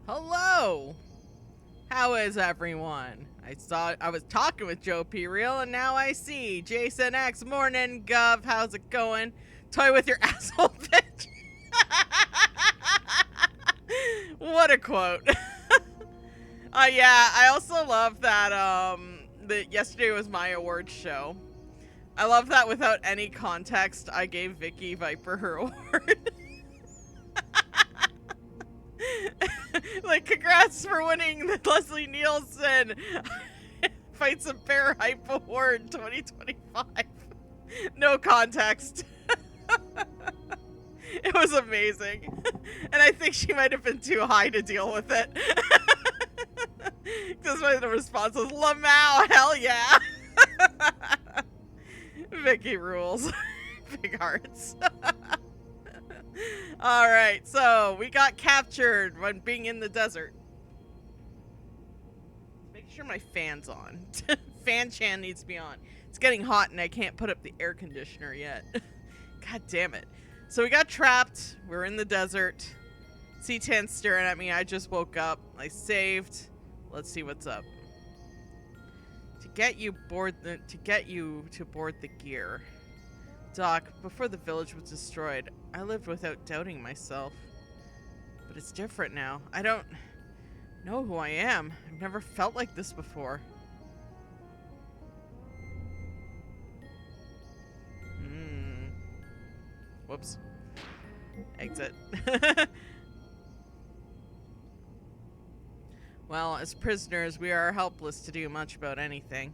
Hello! How is everyone? I was talking with Joe P. Real, and now I see Jason X. Morning, Gov. How's it going? Toy with your asshole, bitch. What a quote. Yeah, I also love that, that yesterday was my awards show. I love that without any context, I gave Vicky Viper her award. Like, congrats for winning the Leslie Nielsen Fights a Bear Hype Award 2025. No context. It was amazing. And I think she might have been too high to deal with it. Because the response was, Lamau, hell yeah. Vicky rules. Big hearts. Alright, so we got captured when being in the desert. Make sure my fan's on. Fan chan needs to be on. It's getting hot and I can't put up the air conditioner yet. God damn it. So we got trapped. We're in the desert. C10's staring at me. I just woke up. I saved. Let's see what's up. To get you to board the gear. Doc, before the village was destroyed, I lived without doubting myself. But it's different now. I don't know who I am. I've never felt like this before. Whoops. Exit. Well, as prisoners, we are helpless to do much about anything.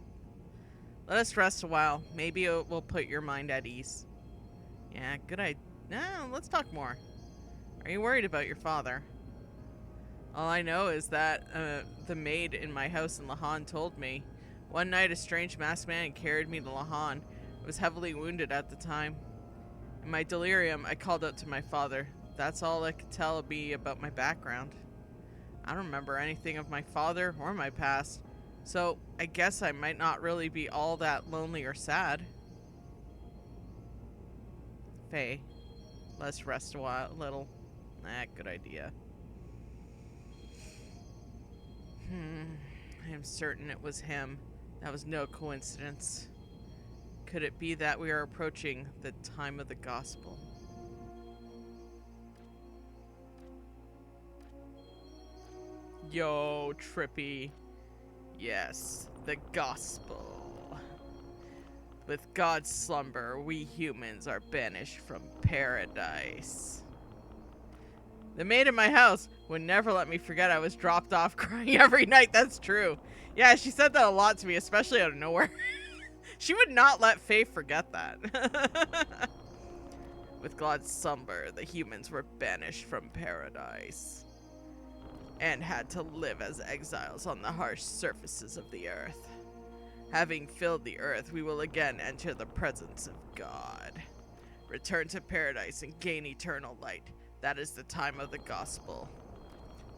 Let us rest a while. Maybe it will put your mind at ease. Yeah, good idea. No, let's talk more. Are you worried about your father? All I know is that the maid in my house in Lahan told me. One night, a strange masked man carried me to Lahan. I was heavily wounded at the time. In my delirium, I called out to my father. That's all I could tell me about my background. I don't remember anything of my father or my past. So, I guess I might not really be all that lonely or sad. Faye, let's rest a little. Good idea. I am certain it was him. That was no coincidence. Could it be that we are approaching the time of the gospel? Yo, trippy. Yes, the gospel. With God's slumber, we humans are banished from paradise. The maid in my house would never let me forget I was dropped off crying every night. That's true. Yeah, she said that a lot to me, especially out of nowhere. She would not let Faye forget that. With God's slumber, the humans were banished from paradise and had to live as exiles on the harsh surfaces of the earth. Having filled the earth, we will again enter the presence of God. Return to paradise and gain eternal light. That is the time of the gospel.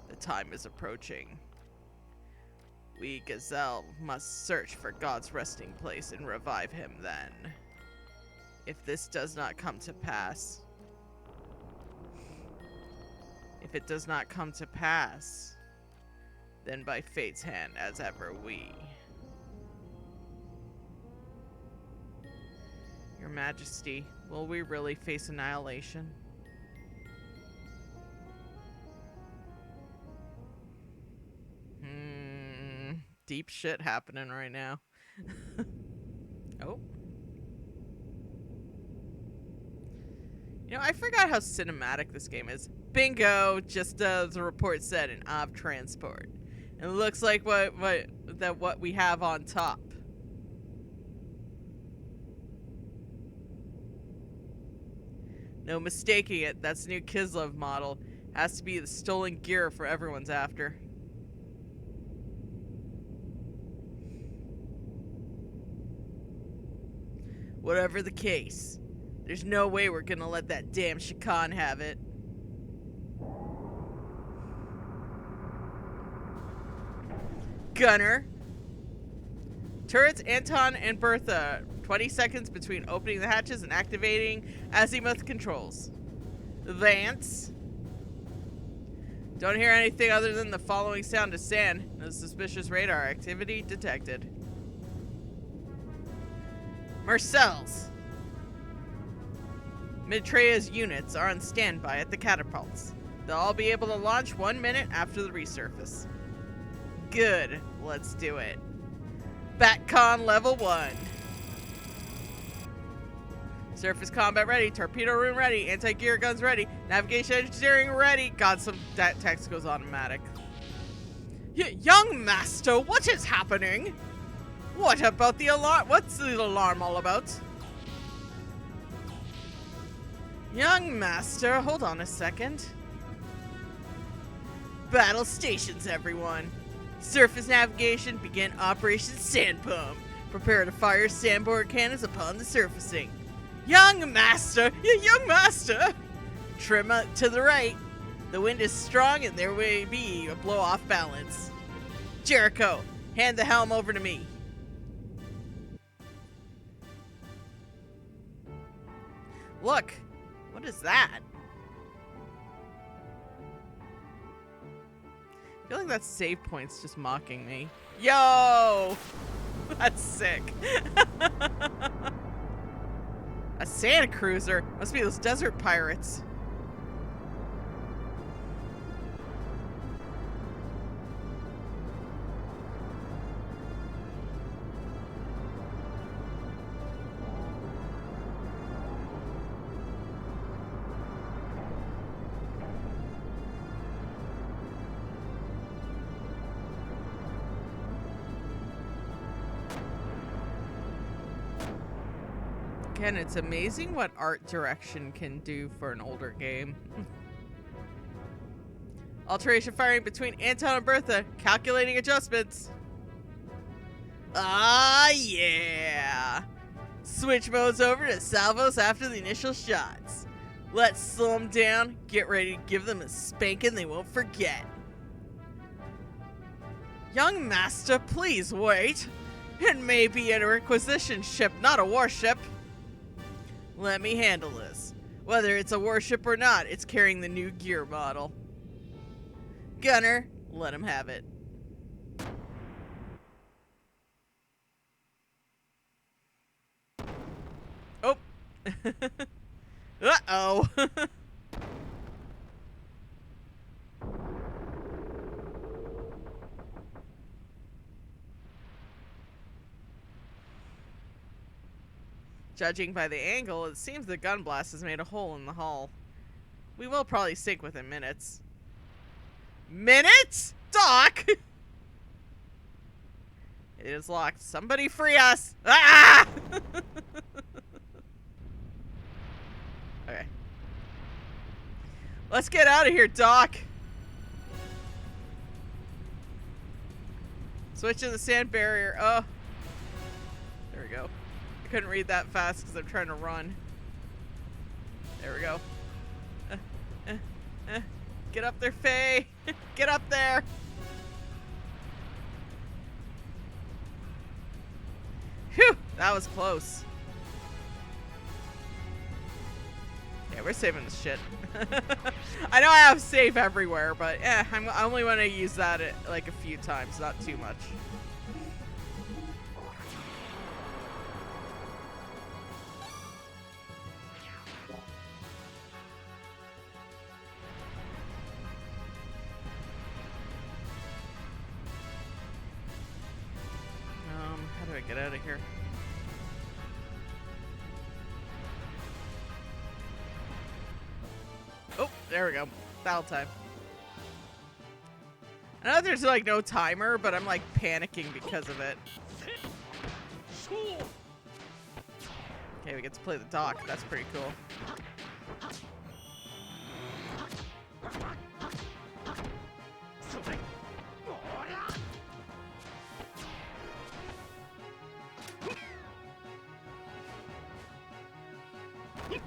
The time is approaching. We, Gazelle, must search for God's resting place and revive him then. If this does not come to pass... If it does not come to pass, then by fate's hand as ever we... Your Majesty, will we really face annihilation? Deep shit happening right now. Oh. You know, I forgot how cinematic this game is. Bingo, just as the report said, an OB transport. And it looks like what we have on top. No mistaking it, that's the new Kislev model. Has to be the stolen gear for everyone's after. Whatever the case, there's no way we're gonna let that damn Shakan have it. Gunner. Turrets, Anton and Bertha. 20 seconds between opening the hatches and activating azimuth controls. Vance. Don't hear anything other than the following sound of sand. No suspicious radar activity detected. Marcel's. Maitreya's units are on standby at the catapults. They'll all be able to launch 1 minute after the resurface. Good. Let's do it. Batcon level 1. Surface combat ready. Torpedo room ready. Anti-gear guns ready. Navigation engineering ready. God, that text goes automatic. Young master, what is happening? What about the alarm? What's the alarm all about? Young master, hold on a second. Battle stations, everyone. Surface navigation, begin Operation Sand Pump. Prepare to fire sandboard cannons upon the surfacing. Young master! Young master! Trim up to the right. The wind is strong and there may be a blow-off balance. Jericho, hand the helm over to me. Look, what is that? I feel like that's save points just mocking me. Yo! That's sick. A sand cruiser? Must be those desert pirates. Again, it's amazing what art direction can do for an older game. Alteration firing between Anton and Bertha. Calculating adjustments. Ah, yeah. Switch modes over to salvos after the initial shots. Let's slow them down. Get ready to give them a spanking they won't forget. Young master, please wait. It may be a requisition ship, not a warship. Let me handle this. Whether it's a warship or not, it's carrying the new gear model. Gunner, let him have it. Oh. Uh-oh. Judging by the angle, it seems the gun blast has made a hole in the hull. We will probably sink within minutes. Minutes? Doc! It is locked. Somebody free us! Ah! Okay. Let's get out of here, Doc! Switch to the sand barrier. Oh. There we go. I couldn't read that fast because I'm trying to run. There we go. Get up there, Faye! Get up there! Phew! That was close. Yeah, we're saving this shit. I know I have save everywhere, but I only want to use that like a few times, not too much. How do I get out of here? Oh, there we go. Battle time. I know there's like no timer, but I'm like panicking because of it. Okay, we get to play the dock. That's pretty cool.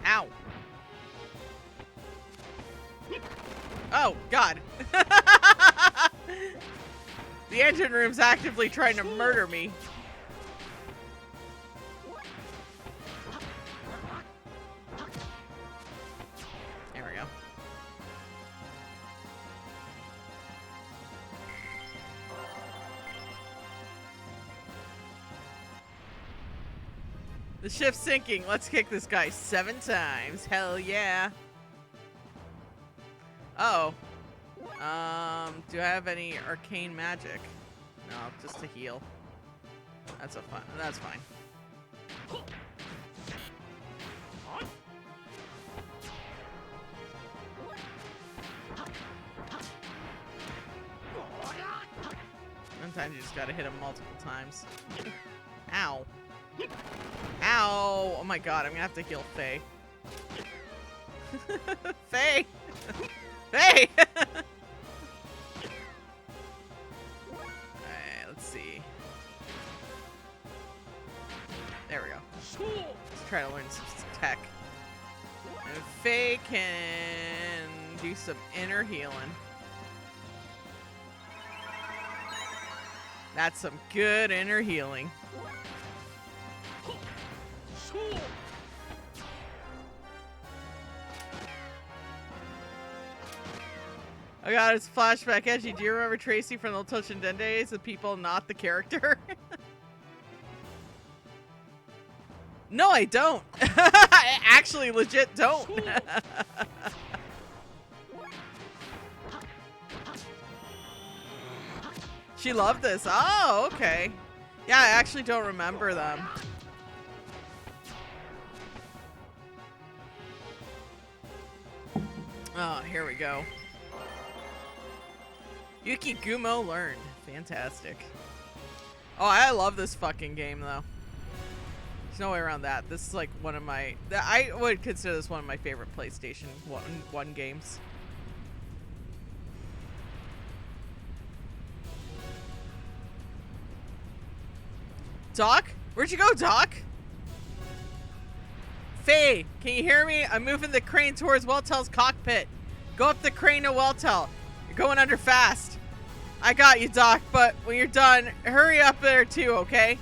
Ow. Oh, God. The engine room's actively trying to murder me. There we go. The ship's sinking. Let's kick this guy 7 times. Hell yeah. Uh oh. Do I have any arcane magic? No, just to heal. That's fine. Sometimes you just gotta hit him multiple times. Ow. Ow! Oh my god, I'm gonna have to heal Faye. Faye! Faye! Alright, let's see. There we go. Let's try to learn some tech. And Faye can do some inner healing. That's some good inner healing. Oh god, it's flashback. Edgey, do you remember Tracy from the Tochinden days? The people, not the character? No, I don't. I actually legit don't. She loved this. Oh, okay. Yeah, I actually don't remember them. Oh, here we go. Yuki Gumo learned. Fantastic. Oh, I love this fucking game, though. There's no way around that. This is like one of my... I would consider this one of my favorite PlayStation 1 games. Doc? Where'd you go, Doc? Faye, can you hear me? I'm moving the crane towards Weltell's cockpit. Go up the crane to Weltell. You're going under fast. I got you, Doc, but when you're done, hurry up there too, okay?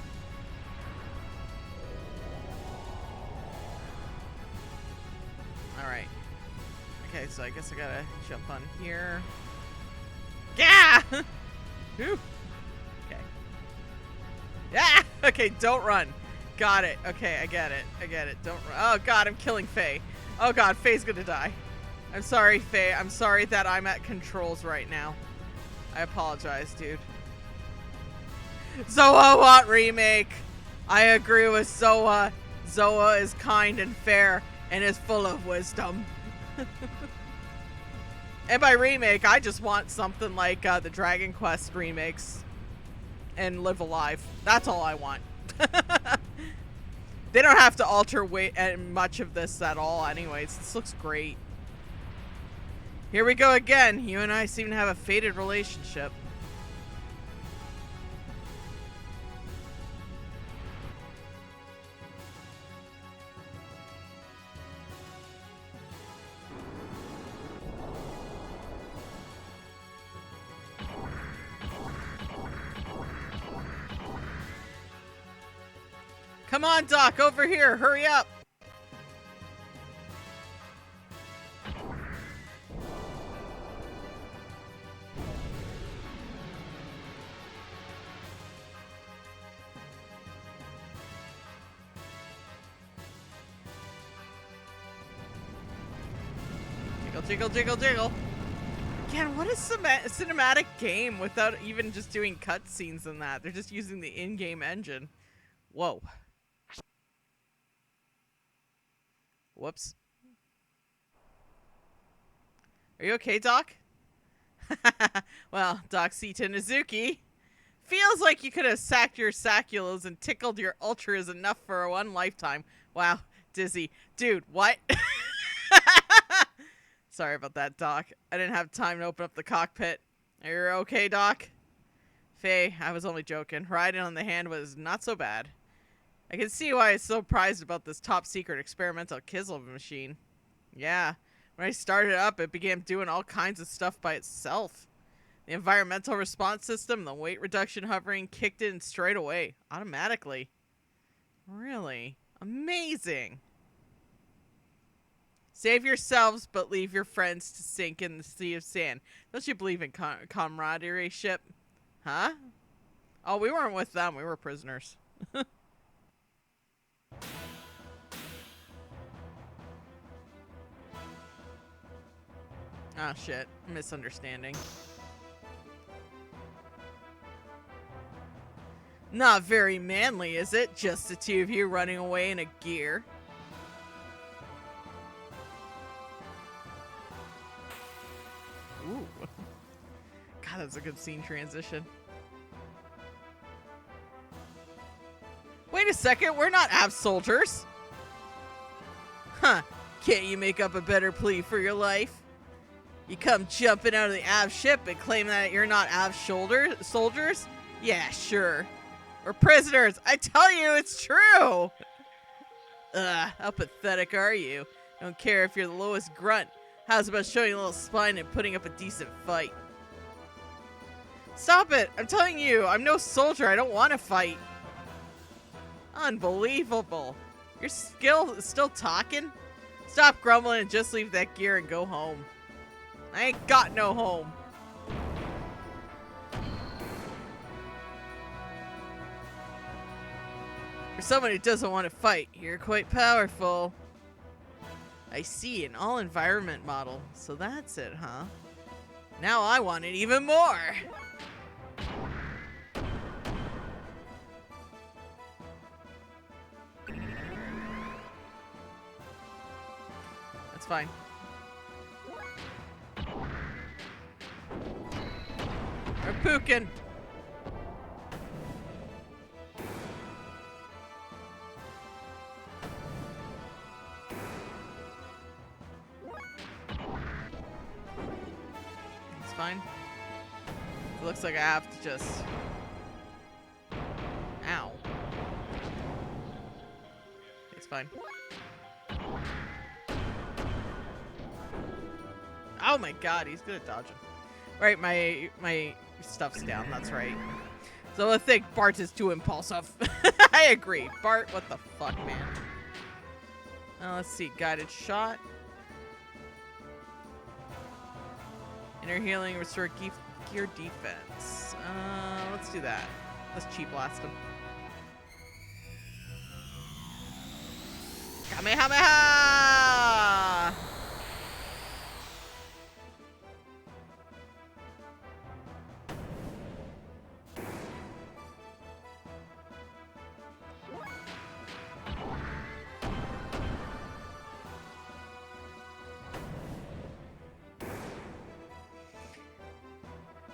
Alright. Okay, so I guess I gotta jump on here. Yeah! Whew. Okay. Yeah! Okay, don't run. Got it. Okay, I get it. I get it. Don't run. Oh god, I'm killing Faye. Oh god, Faye's gonna die. I'm sorry, Faye. I'm sorry that I'm at controls right now. I apologize, dude. Zoa want remake. I agree with Zoa. Zoa is kind and fair and is full of wisdom. And by remake, I just want something like the Dragon Quest remakes and Live Alive. That's all I want. They don't have to alter much of this at all anyways. This looks great. Here we go again. You and I seem to have a fated relationship. Come on, Doc, over here. Hurry up. Jiggle, jiggle, jiggle. Again, what is a cinematic game without even just doing cutscenes in that? They're just using the in-game engine. Whoa. Whoops. Are you okay, Doc? Well, Doc C. Tanazuki. Feels like you could have sacked your sacculas and tickled your ultras enough for one lifetime. Wow, dizzy. Dude, what? Sorry about that, Doc. I didn't have time to open up the cockpit. Are you okay, Doc? Faye, I was only joking. Riding on the hand was not so bad. I can see why it's so prized about this top-secret experimental Kizzle machine. Yeah, when I started it up, it began doing all kinds of stuff by itself. The environmental response system, the weight reduction hovering, kicked in straight away, automatically. Really? Amazing! Save yourselves, but leave your friends to sink in the sea of sand. Don't you believe in camaraderie, ship? Huh? Oh, we weren't with them. We were prisoners. Ah, shit. Misunderstanding. Not very manly, is it? Just the two of you running away in a gear. Ooh. God, that's a good scene transition. Wait a second, we're not Av soldiers. Huh. Can't you make up a better plea for your life? You come jumping out of the Av ship and claim that you're not Av soldiers? Yeah, sure. We're prisoners. I tell you, it's true. Ugh, how pathetic are you? Don't care if you're the lowest grunt. How's about showing a little spine and putting up a decent fight? Stop it! I'm telling you, I'm no soldier. I don't want to fight. Unbelievable. You're still talking? Stop grumbling and just leave that gear and go home. I ain't got no home. For someone who doesn't want to fight, you're quite powerful. I see, an all-environment model. So that's it, huh? Now I want it even more! That's fine. We're pookin'! Fine. It looks like I have to just... Ow. It's fine. Oh my god, he's good at dodging. Right, my stuff's down, that's right. So I think Bart is too impulsive. I agree. Bart, what the fuck, man? Let's see, guided shot. Inner healing, restore gear defense. Let's do that. Let's cheap blast him. Kamehameha!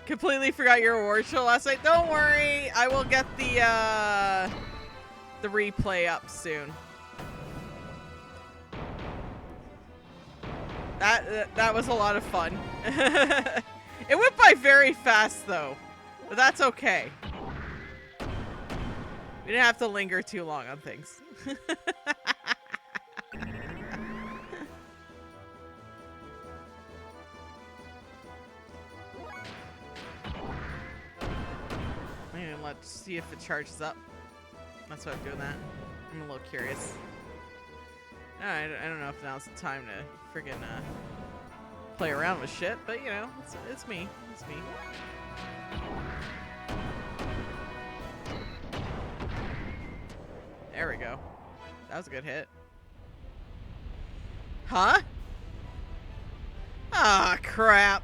Completely forgot your award show last night. Don't worry, I will get the replay up soon. That was a lot of fun. It went by very fast though, but that's okay. We didn't have to linger too long on things. Let's see if it charges up. That's why I'm doing that. I'm a little curious. I don't know if now's the time to friggin' play around with shit, but you know, it's me. It's me. There we go. That was a good hit. Huh? Ah, crap.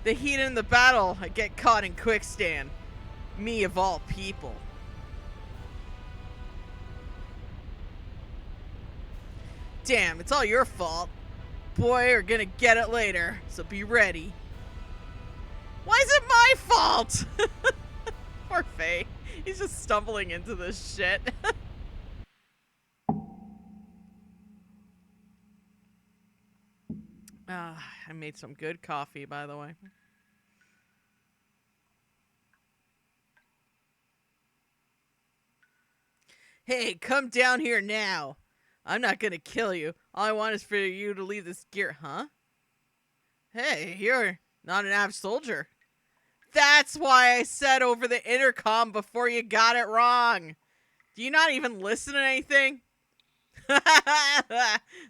The heat in the battle, I get caught in quicksand. Me of all people. Damn, it's all your fault. Boy, you're gonna get it later, so be ready. Why is it my fault? Poor Faye. He's just stumbling into this shit. I made some good coffee, by the way. Hey, come down here now. I'm not gonna kill you. All I want is for you to leave this gear. Huh? Hey, you're not an Av soldier. That's why I said over the intercom before you got it wrong. Do you not even listen to anything?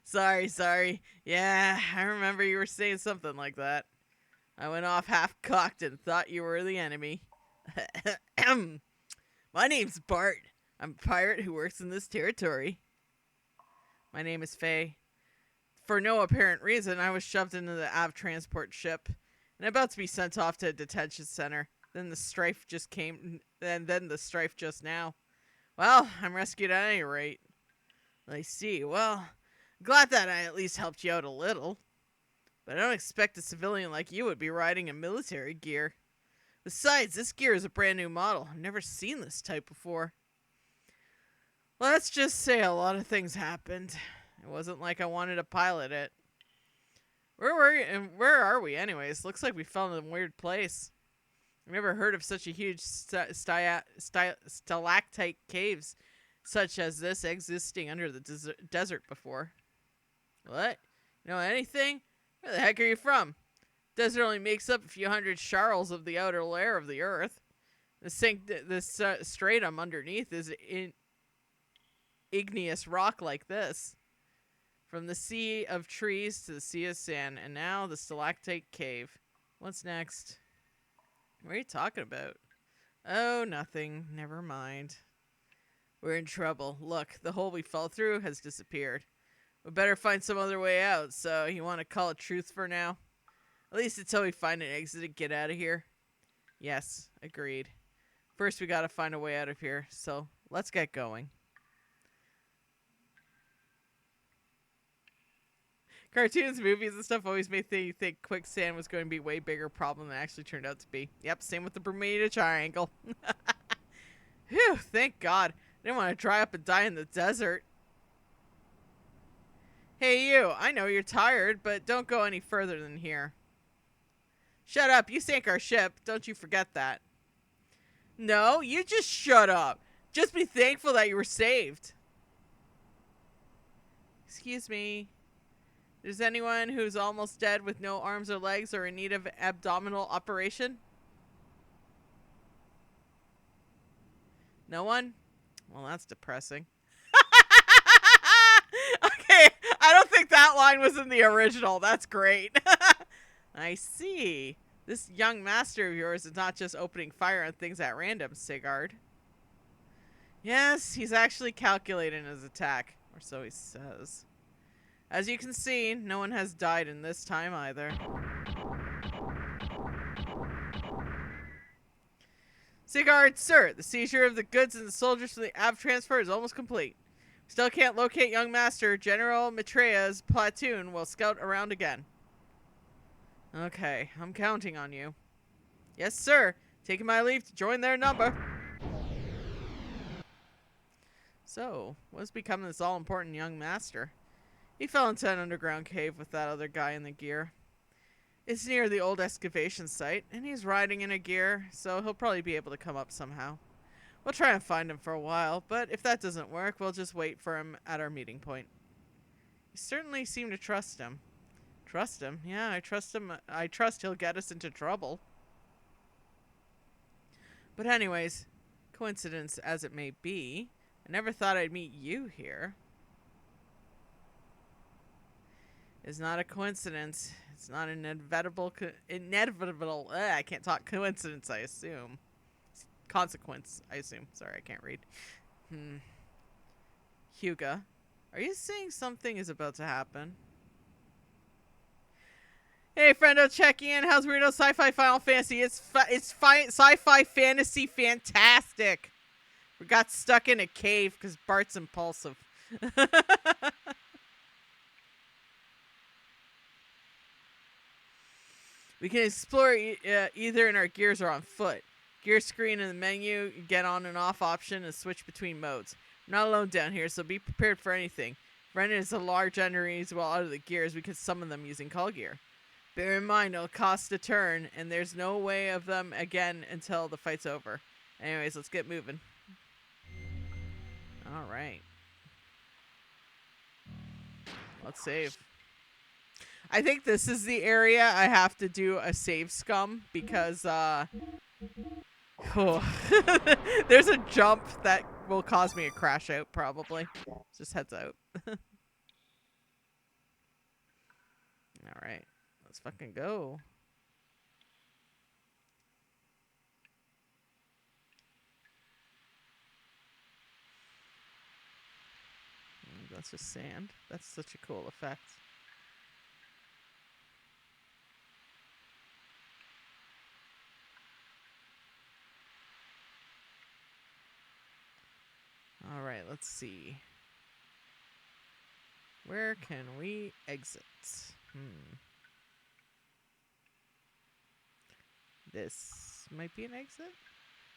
Sorry. Yeah, I remember you were saying something like that. I went off half-cocked and thought you were the enemy. My name's Bart. I'm a pirate who works in this territory. My name is Faye. For no apparent reason, I was shoved into the Av transport ship and about to be sent off to a detention center. Then the strife just came, and then the strife just now. Well, I'm rescued at any rate. I see. Well, glad that I at least helped you out a little. But I don't expect a civilian like you would be riding a military gear. Besides, this gear is a brand new model. I've never seen this type before. Let's just say a lot of things happened. It wasn't like I wanted to pilot it. Where were you, and where are we anyways? Looks like we fell in a weird place. I've never heard of such a huge stalactite caves such as this existing under the desert before. What? You know anything? Where the heck are you from? Desert only makes up a few hundred sharls of the outer layer of the earth. This stratum underneath is igneous rock like this. From the sea of trees to the sea of sand, and now the stalactite cave. What's next? What are you talking about? Oh, nothing. Never mind. We're in trouble. Look, the hole we fell through has disappeared. We better find some other way out, so you want to call it truth for now? At least until we find an exit and get out of here? Yes, agreed. First, we gotta find a way out of here, so let's get going. Cartoons, movies, and stuff always made you think quicksand was going to be a way bigger problem than it actually turned out to be. Yep, same with the Bermuda Triangle. Phew, thank God. I didn't want to dry up and die in the desert. Hey you, I know you're tired, but don't go any further than here. Shut up, you sank our ship. Don't you forget that. No, you just shut up. Just be thankful that you were saved. Excuse me. Is anyone who's almost dead with no arms or legs or in need of abdominal operation? No one? Well, that's depressing. Okay, I don't think that line was in the original. That's great. I see. This young master of yours is not just opening fire on things at random, Sigurd. Yes, he's actually calculating his attack, or so he says. As you can see, no one has died in this time either. Sigurd, sir, the seizure of the goods and the soldiers from the Av transfer is almost complete. We still can't locate young master. General Maitreya's platoon will scout around again. Okay, I'm counting on you. Yes, sir. Taking my leave to join their number. So, what's become of this all-important young master? He fell into an underground cave with that other guy in the gear. It's near the old excavation site, and he's riding in a gear, so he'll probably be able to come up somehow. We'll try and find him for a while, but if that doesn't work, we'll just wait for him at our meeting point. You certainly seem to trust him. Trust him? Yeah, I trust him. I trust he'll get us into trouble. But anyways, coincidence as it may be, I never thought I'd meet you here. It's not a coincidence. It's not an inevitable, I can't talk coincidence, I assume. Consequence, I assume. Sorry, I can't read. Hyuga, are you saying something is about to happen? Hey, friendo, check in. How's Weirdo Sci-Fi Final Fantasy? It's sci-fi fantasy fantastic. We got stuck in a cave because Bart's impulsive. We can explore either in our gears or on foot. Gear screen in the menu, get on and off option, and switch between modes. We're not alone down here, so be prepared for anything. If Ren is a large enemies while out of the gears, we can summon them using call gear. Bear in mind, it'll cost a turn, and there's no way of them again until the fight's over. Anyways, let's get moving. Alright. Let's save. I think this is the area I have to do a save scum because there's a jump that will cause me a crash out probably. Just heads out. Alright. Let's fucking go. That's just sand. That's such a cool effect. let's see. Where can we exit? This might be an exit.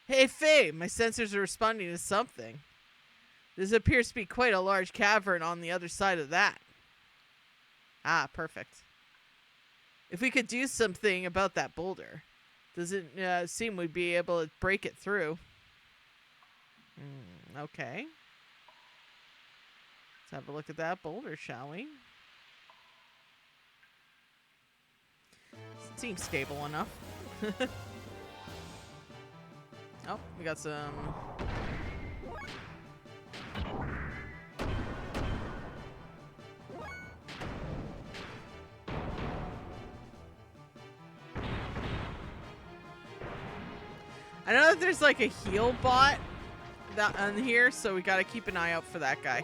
Hey, Faye, my sensors are responding to something. This appears to be quite a large cavern on the other side of that. Ah, perfect. If we could do something about that boulder, does it seem we'd be able to break it through? Okay. Let's have a look at that boulder, shall we? Seems stable enough. Oh, we got some... I know that there's like a heal bot on here, so we gotta keep an eye out for that guy.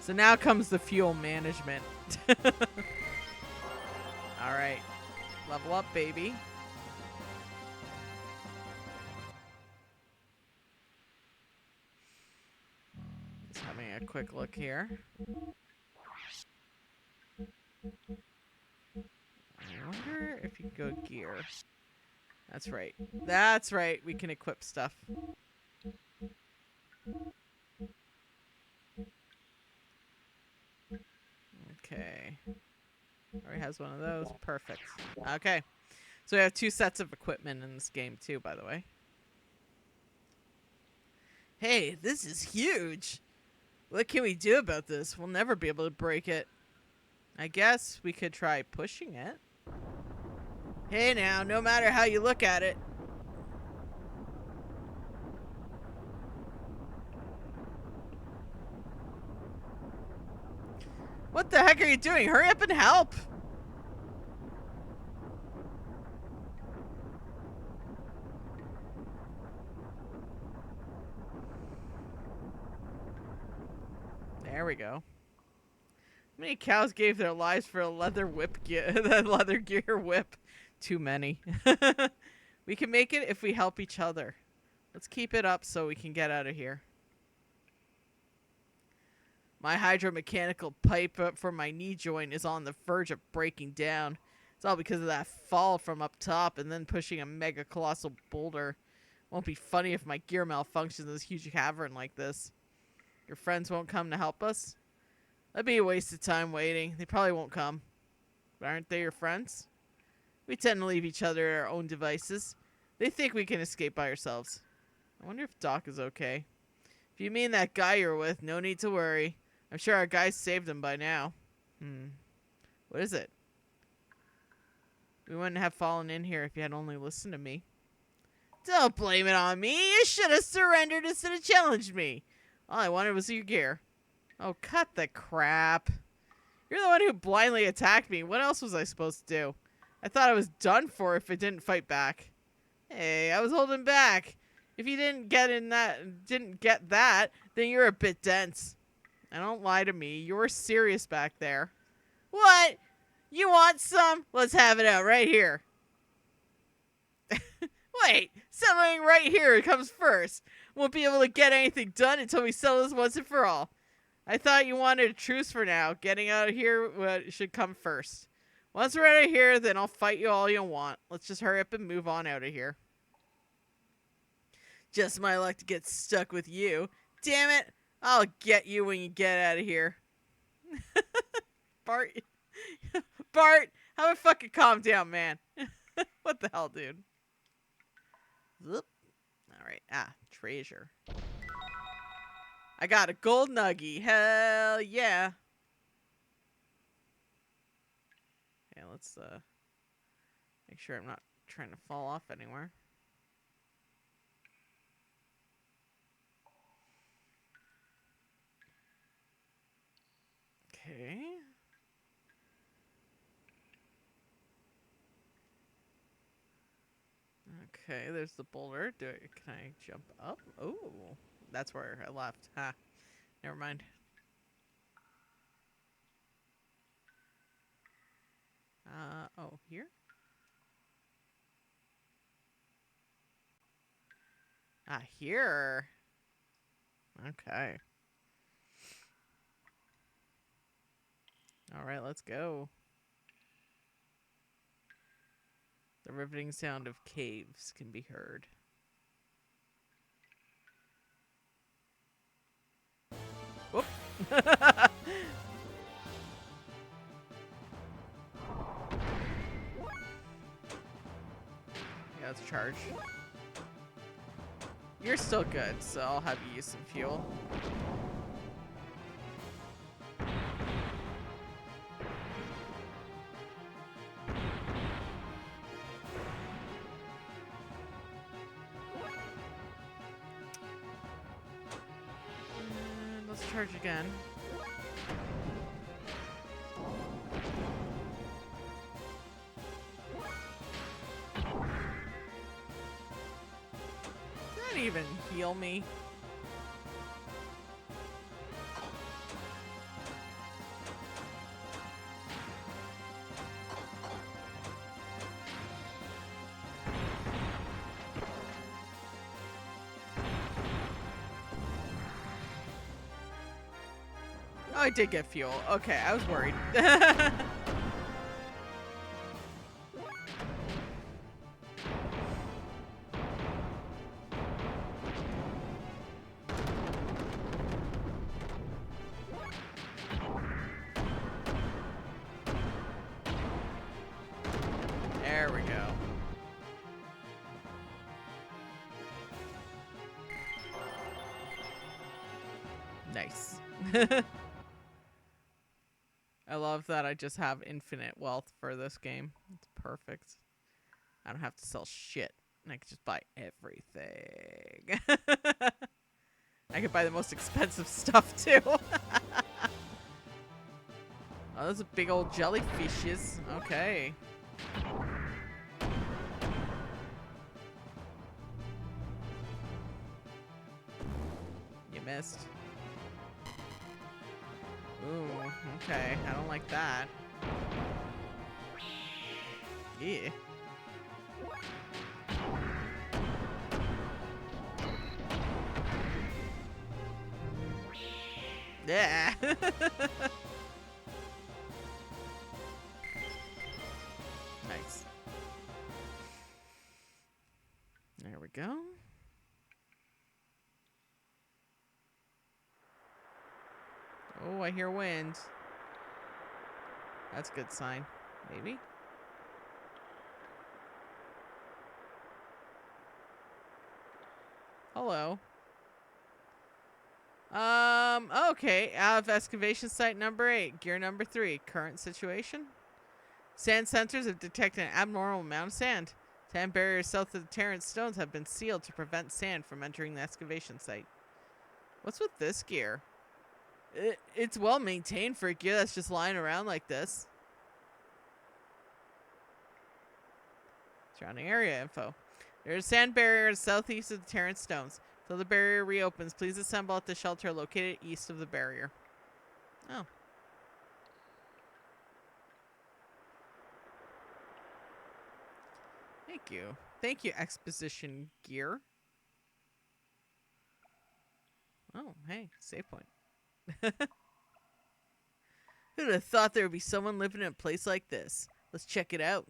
So now comes the fuel management. Alright. Level up, baby. Just having a quick look here. I wonder if you can go gear. That's right. That's right. We can equip stuff. Okay. Already has one of those. Perfect. Okay. So we have 2 sets of equipment in this game too, by the way. Hey, this is huge. What can we do about this? We'll never be able to break it. I guess we could try pushing it. Hey now, no matter how you look at it. What the heck are you doing? Hurry up and help! There we go. How many cows gave their lives for a leather whip the leather gear whip? Too many. We can make it if we help each other. Let's keep it up so we can get out of here. My hydromechanical pipe for my knee joint is on the verge of breaking down. It's all because of that fall from up top and then pushing a mega colossal boulder. Won't be funny if my gear malfunctions in this huge cavern like this. Your friends won't come to help us? That'd be a waste of time waiting. They probably won't come. But aren't they your friends? We tend to leave each other at our own devices. They think we can escape by ourselves. I wonder if Doc is okay. If you mean that guy you're with, no need to worry. I'm sure our guys saved him by now. What is it? We wouldn't have fallen in here if you had only listened to me. Don't blame it on me. You should have surrendered instead of challenged me. All I wanted was your gear. Oh, cut the crap. You're the one who blindly attacked me. What else was I supposed to do? I thought I was done for if I didn't fight back. Hey, I was holding back. If you didn't get that, then you're a bit dense. And don't lie to me. You were serious back there. What? You want some? Let's have it out right here. Wait, settling right here comes first. Won't be able to get anything done until we settle this once and for all. I thought you wanted a truce for now. Getting out of here should come first. Once we're out of here, then I'll fight you all you want. Let's just hurry up and move on out of here. Just my luck to get stuck with you. Damn it. I'll get you when you get out of here. Bart. Bart, how about fucking calm down, man? What the hell, dude? Whoop. Alright. Treasure. I got a gold nuggie. Hell yeah. Okay, let's make sure I'm not trying to fall off anywhere. Okay. Okay, there's the boulder. Can I jump up? Oh, that's where I left. Ha. Never mind. Oh, here? Ah, here. Okay. All right, let's go. The riveting sound of caves can be heard. Whoop. Yeah, let's charge. You're still good, so I'll have you use some fuel. And let's charge again. Did that even heal me? Oh, I did get fuel. Okay, I was worried. There we go. Nice. I love that I just have infinite wealth for this game. It's perfect. I don't have to sell shit. I can just buy everything. I could buy the most expensive stuff too. Oh, those are big old jellyfishes. Okay. You missed. Ooh, okay. I don't like that. Yeah. Yeah. Nice. There we go. Oh, I hear wind. That's a good sign. Maybe? Hello. Okay. Out of excavation site number 8. Gear number 3. Current situation. Sand sensors have detected an abnormal amount of sand. Sand barriers south of the Terrence stones have been sealed to prevent sand from entering the excavation site. What's with this gear? It's well maintained for a gear that's just lying around like this. Surrounding area info. There's a sand barrier southeast of the Terrence stones. Until the barrier reopens, please assemble at the shelter located east of the barrier. Oh. Thank you. Thank you, exposition gear. Oh, hey, save point. Who'd have thought there would be someone living in a place like this? Let's check it out.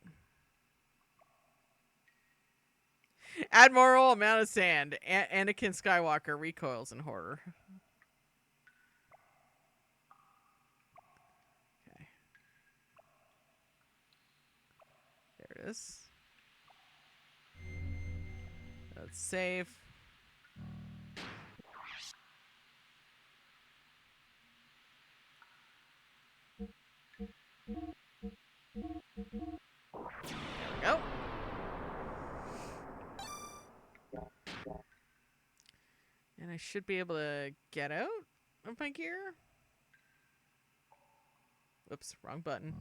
Abnormal amount of sand. Anakin Skywalker recoils in horror. Okay. There it is. Let's save. There we go. And I should be able to get out of my gear. Oops, wrong button.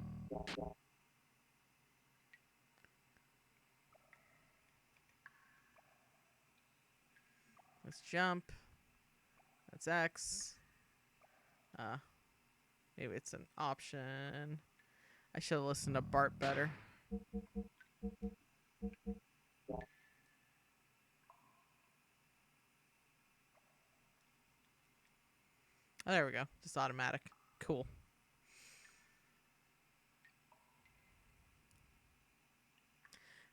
Let's jump. That's X. Maybe it's an option. I should have listened to Bart better. Oh, there we go. Just automatic. Cool.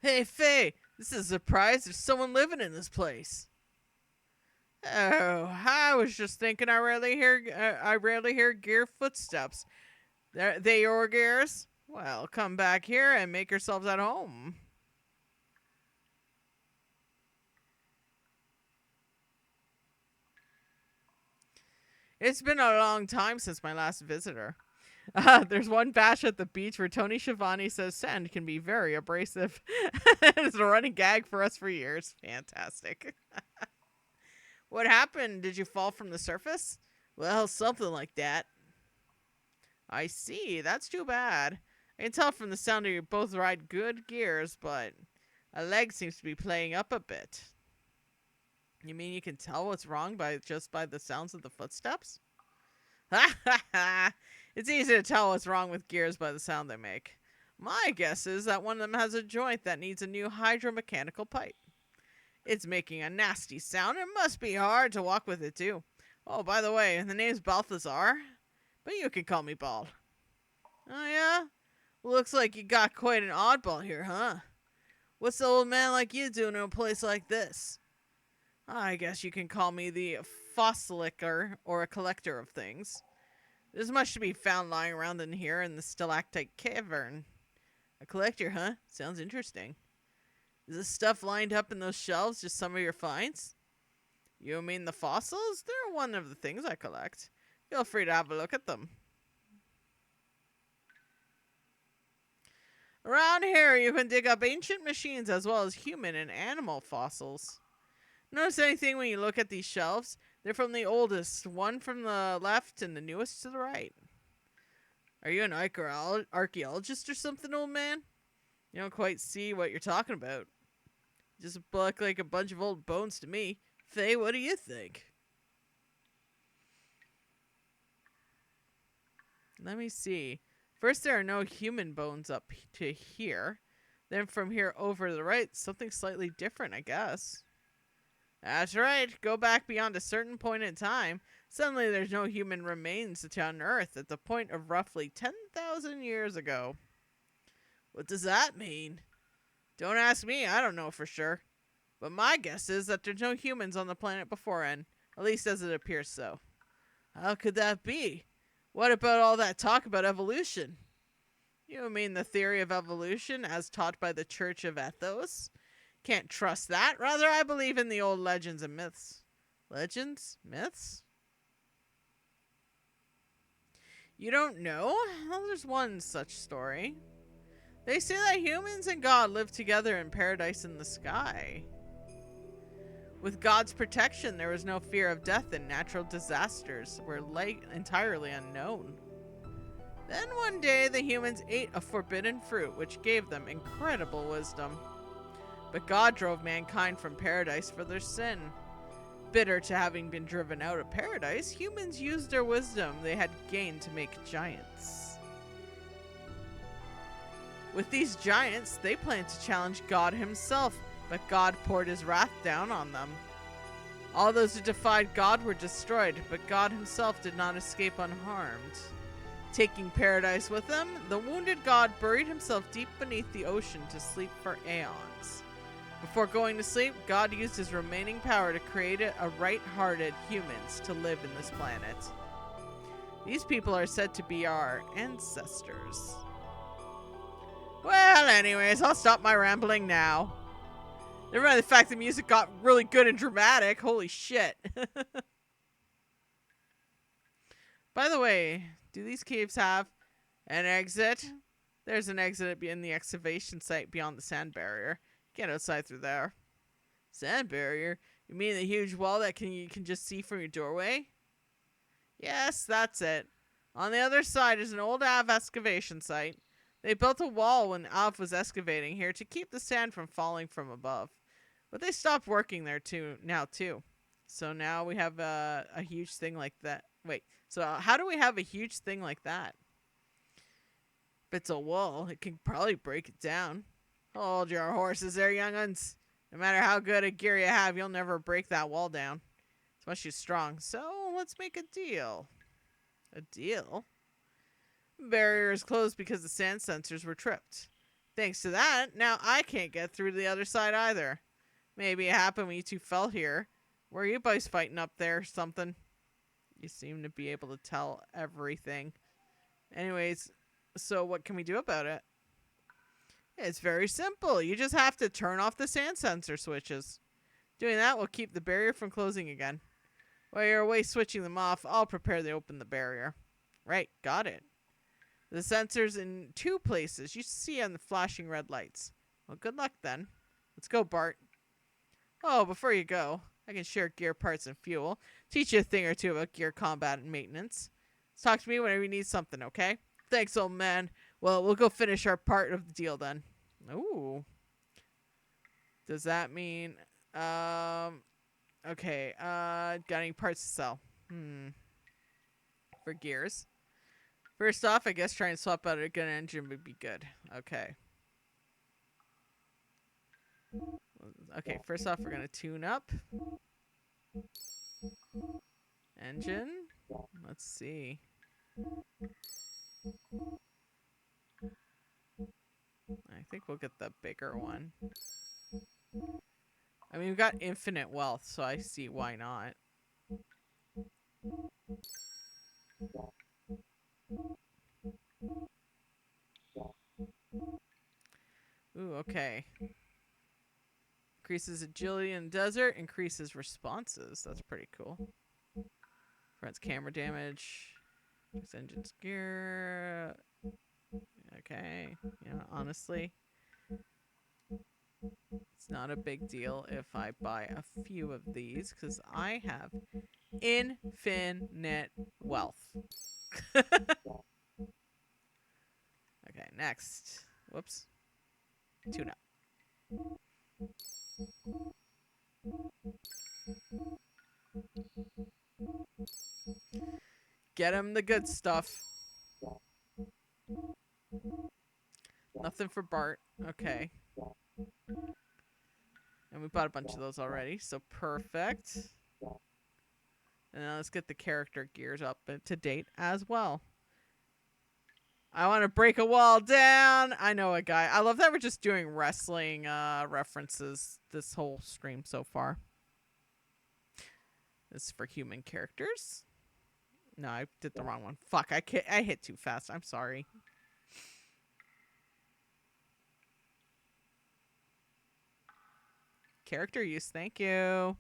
Hey, Faye! This is a surprise. There's someone living in this place. Oh, I was just thinking I rarely hear gear footsteps. They your gears? Well, come back here and make yourselves at home. It's been a long time since my last visitor. There's one bash at the beach where Tony Schiavone says sand can be very abrasive. It's a running gag for us for years. Fantastic. What happened? Did you fall from the surface? Well, something like that. I see. That's too bad. I can tell from the sound of you both ride good gears, but a leg seems to be playing up a bit. You mean you can tell what's wrong just by the sounds of the footsteps? Ha ha ha! It's easy to tell what's wrong with gears by the sound they make. My guess is that one of them has a joint that needs a new hydromechanical pipe. It's making a nasty sound. It must be hard to walk with it, too. Oh, by the way, the name's Balthazar, but you can call me Bald. Oh, yeah? Looks like you got quite an oddball here, huh? What's the old man like you doing in a place like this? I guess you can call me the fossiliker, or a collector of things. There's much to be found lying around in here in the stalactite cavern. A collector, huh? Sounds interesting. Is this stuff lined up in those shelves just some of your finds? You mean the fossils? They're one of the things I collect. Feel free to have a look at them. Around here, you can dig up ancient machines as well as human and animal fossils. Notice anything when you look at these shelves? They're from the oldest, one from the left and the newest to the right. Are you an archaeologist or something, old man? You don't quite see what you're talking about. Just look like a bunch of old bones to me. Faye, what do you think? Let me see. First, there are no human bones up to here. Then from here over to the right, something slightly different, I guess. That's right. Go back beyond a certain point in time. Suddenly there's no human remains on Earth at the point of roughly 10,000 years ago. What does that mean? Don't ask me. I don't know for sure. But my guess is that there's no humans on the planet beforehand. At least as it appears so. How could that be? What about all that talk about evolution? You mean the theory of evolution as taught by the Church of Ethos? Can't trust that. Rather, I believe in the old legends and myths. Legends? Myths? You don't know? Well, there's one such story. They say that humans and God live together in paradise in the sky. With God's protection, there was no fear of death, and natural disasters were entirely unknown. Then one day, the humans ate a forbidden fruit, which gave them incredible wisdom. But God drove mankind from paradise for their sin. Bitter to having been driven out of paradise, humans used their wisdom they had gained to make giants. With these giants, they planned to challenge God himself, but God poured his wrath down on them. All those who defied God were destroyed, but God himself did not escape unharmed. Taking paradise with him, the wounded God buried himself deep beneath the ocean to sleep for aeons. Before going to sleep, God used his remaining power to create a right-hearted humans to live in this planet. These people are said to be our ancestors. Well, anyways, I'll stop my rambling now. Never mind the fact the music got really good and dramatic. Holy shit. By the way, do these caves have an exit? There's an exit in the excavation site beyond the sand barrier. Get outside through there. Sand barrier? You mean the huge wall that you can just see from your doorway? Yes, that's it. On the other side is an old Av excavation site. They built a wall when Av was excavating here to keep the sand from falling from above. But they stopped working there now too. So now we have a huge thing like that. Wait, so how do we have a huge thing like that? If it's a wall, it can probably break it down. Hold your horses there, young'uns. No matter how good a gear you have, you'll never break that wall down. It's much too strong. So let's make a deal. A deal? Barrier is closed because the sand sensors were tripped. Thanks to that, now I can't get through to the other side either. Maybe it happened when you two fell here. Were you boys fighting up there or something? You seem to be able to tell everything. Anyways, so what can we do about it? It's very simple. You just have to turn off the sand sensor switches. Doing that will keep the barrier from closing again. While you're away switching them off, I'll prepare to open the barrier. Right, got it. The sensor's in 2 places. You see on the flashing red lights. Well, good luck then. Let's go, Bart. Oh, before you go, I can share gear parts and fuel. Teach you a thing or two about gear combat and maintenance. Just talk to me whenever you need something, okay? Thanks, old man. Well, we'll go finish our part of the deal then. Ooh. Does that mean... Okay, got any parts to sell? For gears. First off, I guess trying to swap out a good engine would be good. Okay. Okay, first off, we're gonna tune up. Engine. Let's see. I think we'll get the bigger one. I mean, we've got infinite wealth, so I see why not. Ooh, okay. Increases agility in the desert, increases responses. That's pretty cool. Prevents camera damage. This engine's gear. Okay. You know, honestly, it's not a big deal if I buy a few of these because I have infinite wealth. Okay, next. Whoops. Tune up. Get him the good stuff. Nothing for Bart. Okay. And we bought a bunch of those already, so perfect. And now let's get the character gears up to date as well. I want to break a wall down. I know a guy. I love that we're just doing wrestling references this whole stream so far. This is for human characters. No, I did the wrong one. Fuck, I hit too fast. I'm sorry. Character use, thank you.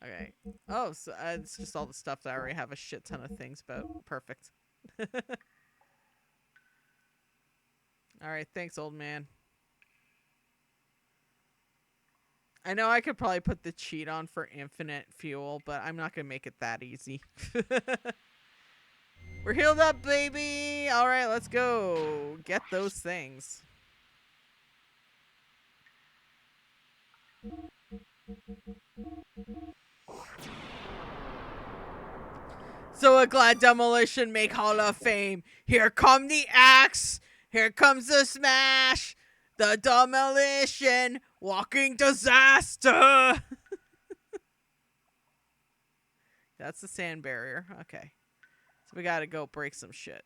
Okay. Oh, so it's just all the stuff that I already have a shit ton of things about. Perfect. Alright, thanks, old man. I know I could probably put the cheat on for infinite fuel, but I'm not going to make it that easy. We're healed up, baby! Alright, let's go. Get those things. So a glad demolition make Hall of Fame. Here come the axe. Here comes the smash. The demolition. Walking disaster. That's the sand barrier. Okay. So we gotta go break some shit.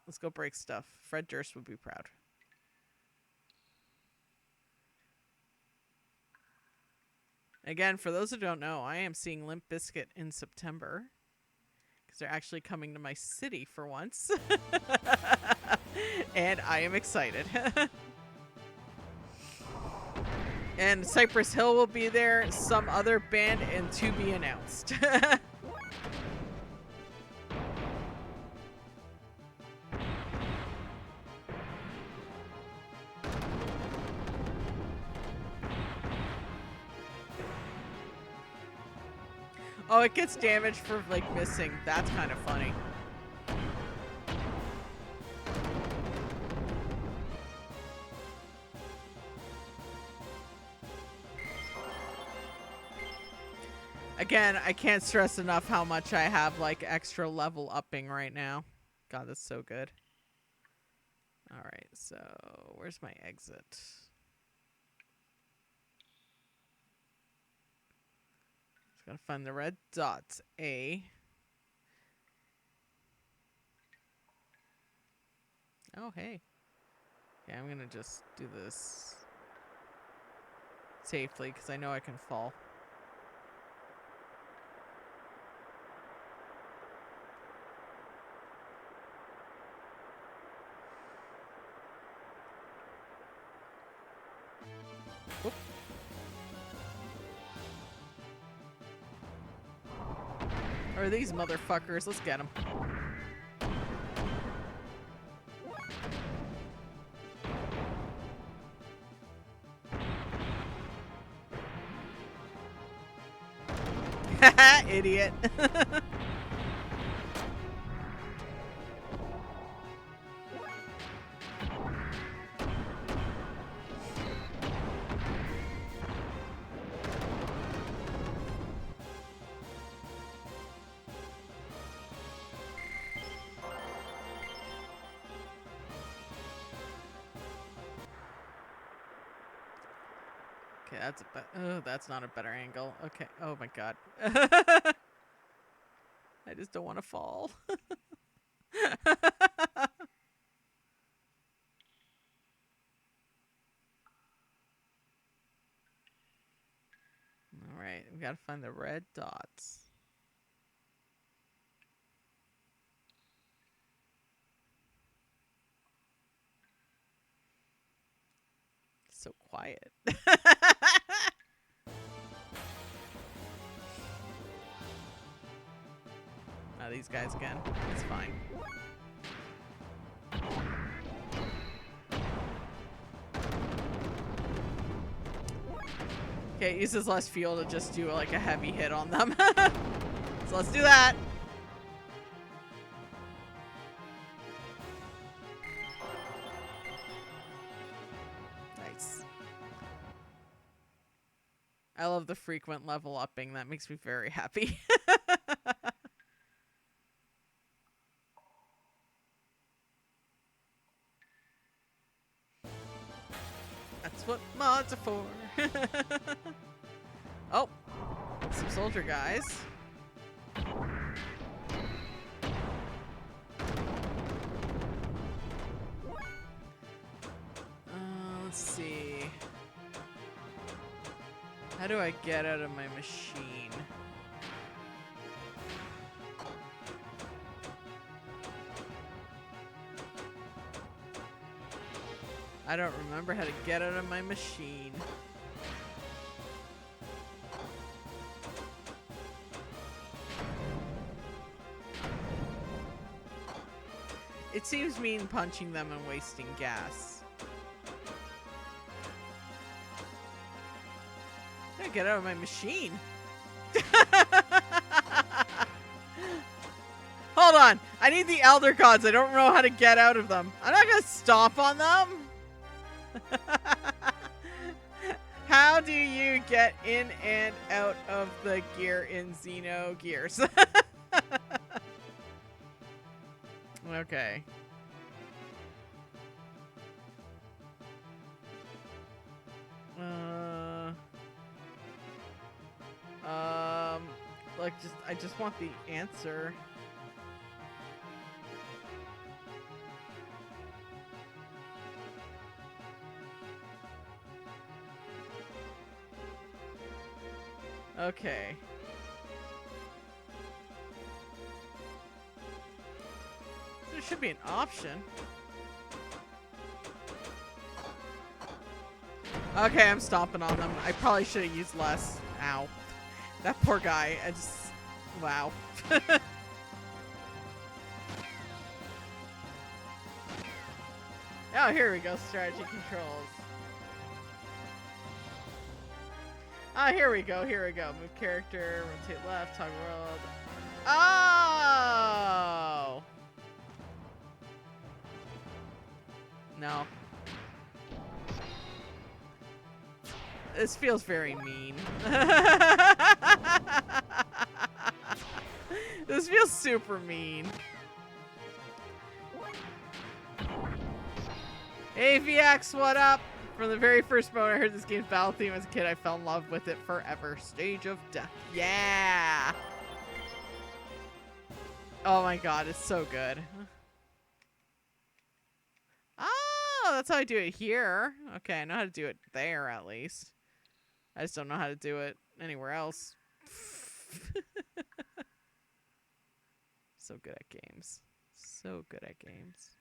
Let's go break stuff. Fred Durst would be proud. Again, for those who don't know, I am seeing Limp Bizkit in September. Because they're actually coming to my city for once. And I am excited. And Cypress Hill will be there, some other band, and to be announced. Oh, it gets damaged for, like, missing. That's kind of funny. Again, I can't stress enough how much I have, like, extra level upping right now. God, that's so good. Alright, so where's my exit? Just gotta find the red dots. A. Oh, hey. Yeah, I'm gonna just do this safely, because I know I can fall. Whoop. Or these motherfuckers. Let's get them. Haha, idiot. Okay, that's a oh, that's not a better angle. Okay. Oh my god. I just don't want to fall. All right, we gotta find the red dots. So quiet. These guys again. It's fine. Okay, it uses less fuel to just do like a heavy hit on them. So let's do that. Nice. I love the frequent level upping. That makes me very happy. That's what mods are for. Oh, some soldier guys. Let's see. How do I get out of my machine? I don't remember how to get out of my machine. It seems mean punching them and wasting gas. I gotta get out of my machine. Hold on. I need the Elder Gods. I don't know how to get out of them. I'm not gonna stomp on them. How do you get in and out of the gear in Xenogears? Okay. Like, I just want the answer. Okay. There should be an option. Okay, I'm stomping on them. I probably should have used less. Ow. That poor guy. I just... Wow. Oh, here we go. Strategy controls. Ah, here we go. Here we go. Move character. Rotate left. Toggle world. Oh! No. This feels very mean. This feels super mean. Hey VX, what up? From the very first moment I heard this game's battle theme as a kid, I fell in love with it forever. Stage of Death. Yeah! Oh my god, it's so good. Oh, that's how I do it here. Okay, I know how to do it there at least. I just don't know how to do it anywhere else. So good at games. So good at games.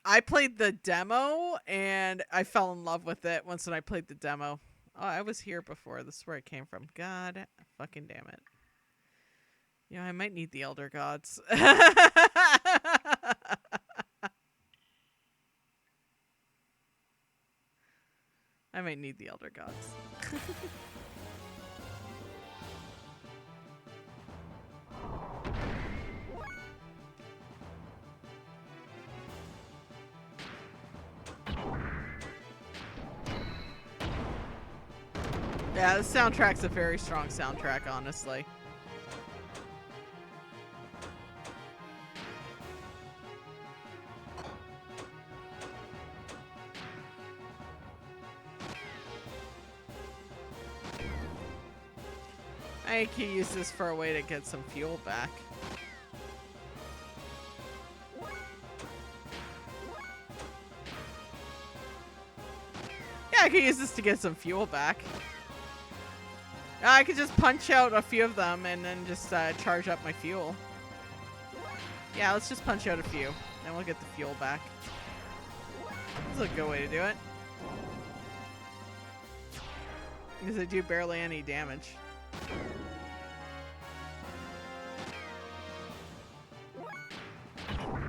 I played the demo and I fell in love with it once when I played the demo. Oh, I was here before. This is where it came from. God fucking damn it. You know, I might need the Elder Gods. I might need the Elder Gods. Yeah, the soundtrack's a very strong soundtrack, honestly. I could use this for a way to get some fuel back. Yeah, I could use this to get some fuel back. I could just punch out a few of them and then just charge up my fuel. Yeah, let's just punch out a few. Then we'll get the fuel back. This is a good way to do it. Because I do barely any damage.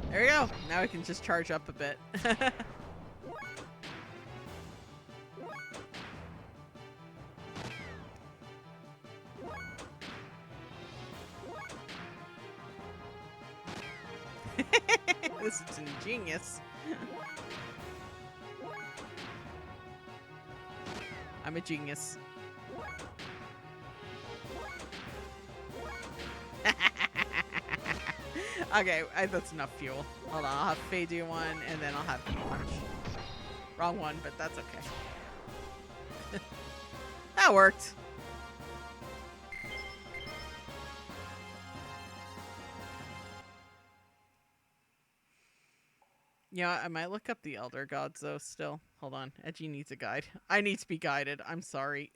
There we go. Now we can just charge up a bit. This is ingenious. I'm a genius. Okay, that's enough fuel. Hold on, I'll have Faye do one, and then I'll have you punch. Wrong one, but that's okay. That worked. Yeah, I might look up the Elder Gods, though, still. Hold on. Edgey needs a guide. I need to be guided. I'm sorry.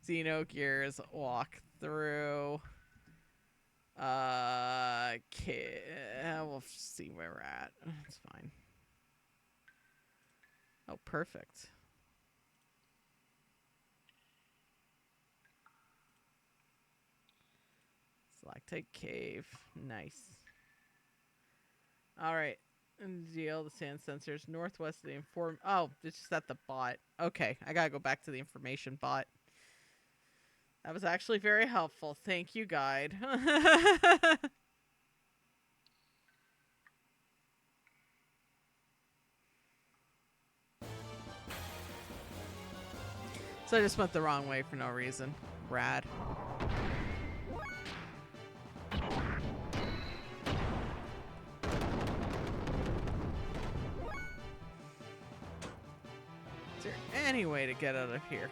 Xenogears walkthrough. Okay. We'll see where we're at. It's fine. Oh, perfect. Stalactite cave. Nice. Alright. Deal the sand sensors northwest of the inform. Oh, it's just at the bot. Okay, I gotta go back to the information bot. That was actually very helpful. Thank you, guide. So I just went the wrong way for no reason. Rad. Is there any way to get out of here?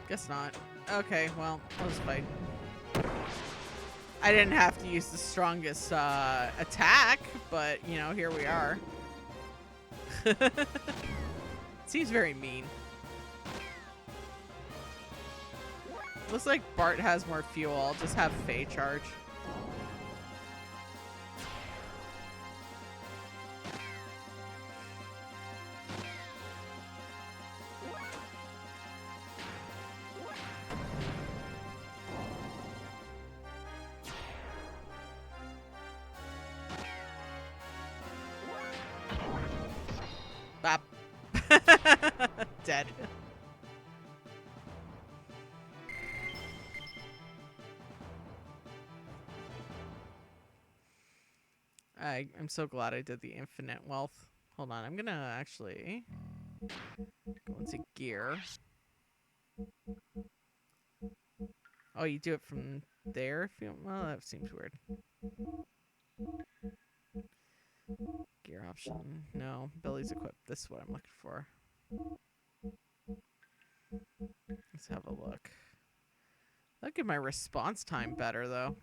Guess not. Okay, well, let's fight. I didn't have to use the strongest attack, but, you know, here we are. Seems very mean. Looks like Bart has more fuel. I'll just have Faye charge. Bop. Dead. I'm so glad I did the infinite wealth. Hold on. I'm going to actually go into gear. Oh, you do it from there? If you, well, that seems weird. Gear option. No. Billy's equipped. This is what I'm looking for. Let's have a look. Look at my response time better, though.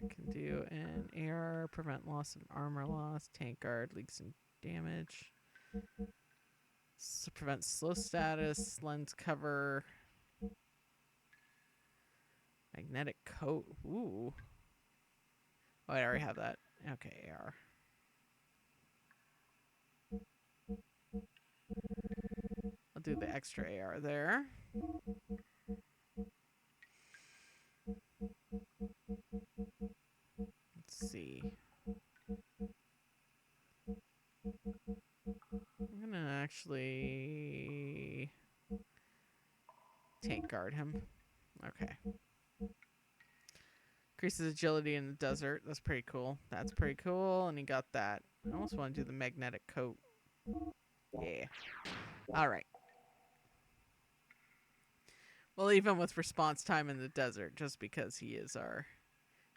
I can do an AR, prevent loss of armor loss, tank guard, leaks and damage. So prevent slow status, lens cover, magnetic coat. Ooh. Oh, I already have that. Okay, AR. I'll do the extra AR there. Let's see. I'm gonna actually tank guard him. Okay. Increases agility in the desert. That's pretty cool. That's pretty cool. And he got that. I almost want to do the magnetic coat. Yeah. All right. Well, even with response time in the desert, just because he is our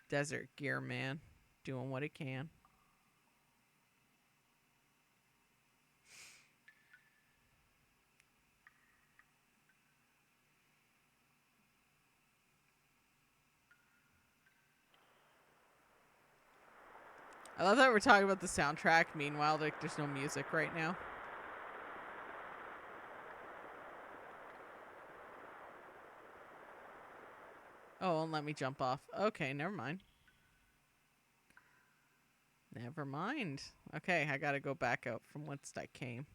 desert gear man, doing what he can. I love that we're talking about the soundtrack. Meanwhile, like, there's no music right now. Oh, and let me jump off. Okay, never mind. Never mind. Okay, I gotta go back out from whence I came.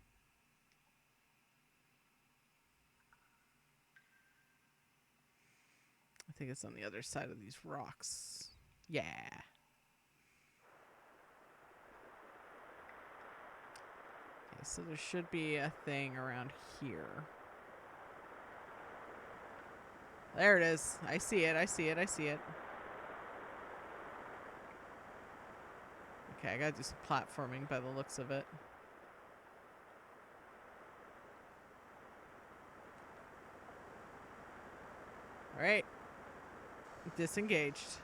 I think it's on the other side of these rocks. Yeah. Okay, so there should be a thing around here. There it is. I see it. I see it. I see it. Okay, I gotta do some platforming by the looks of it. Alright. Disengaged.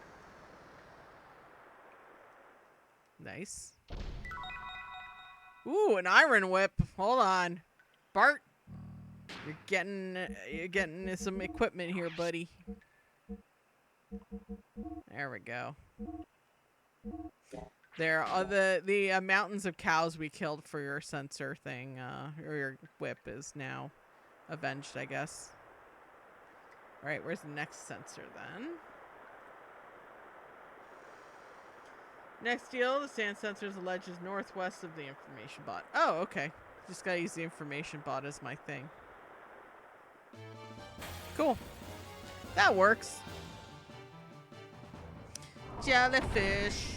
Nice. Ooh, an iron whip. Hold on. Bart, you're getting some equipment here, buddy. There we go. There are the mountains of cows we killed for your sensor thing, or your whip is now avenged, I guess. All right, where's the next sensor then? Next deal, the sand sensor is alleged is northwest of the information bot. Oh, okay. Just gotta use the information bot as my thing. Cool. That works. Jellyfish.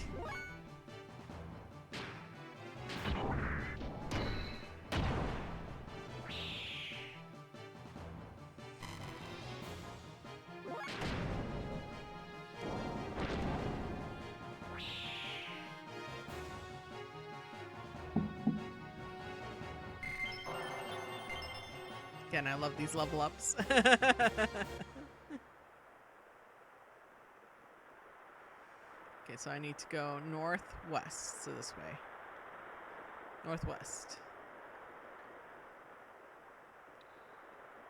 Again, I love these level ups. Okay, so I need to go northwest, so this way. Northwest.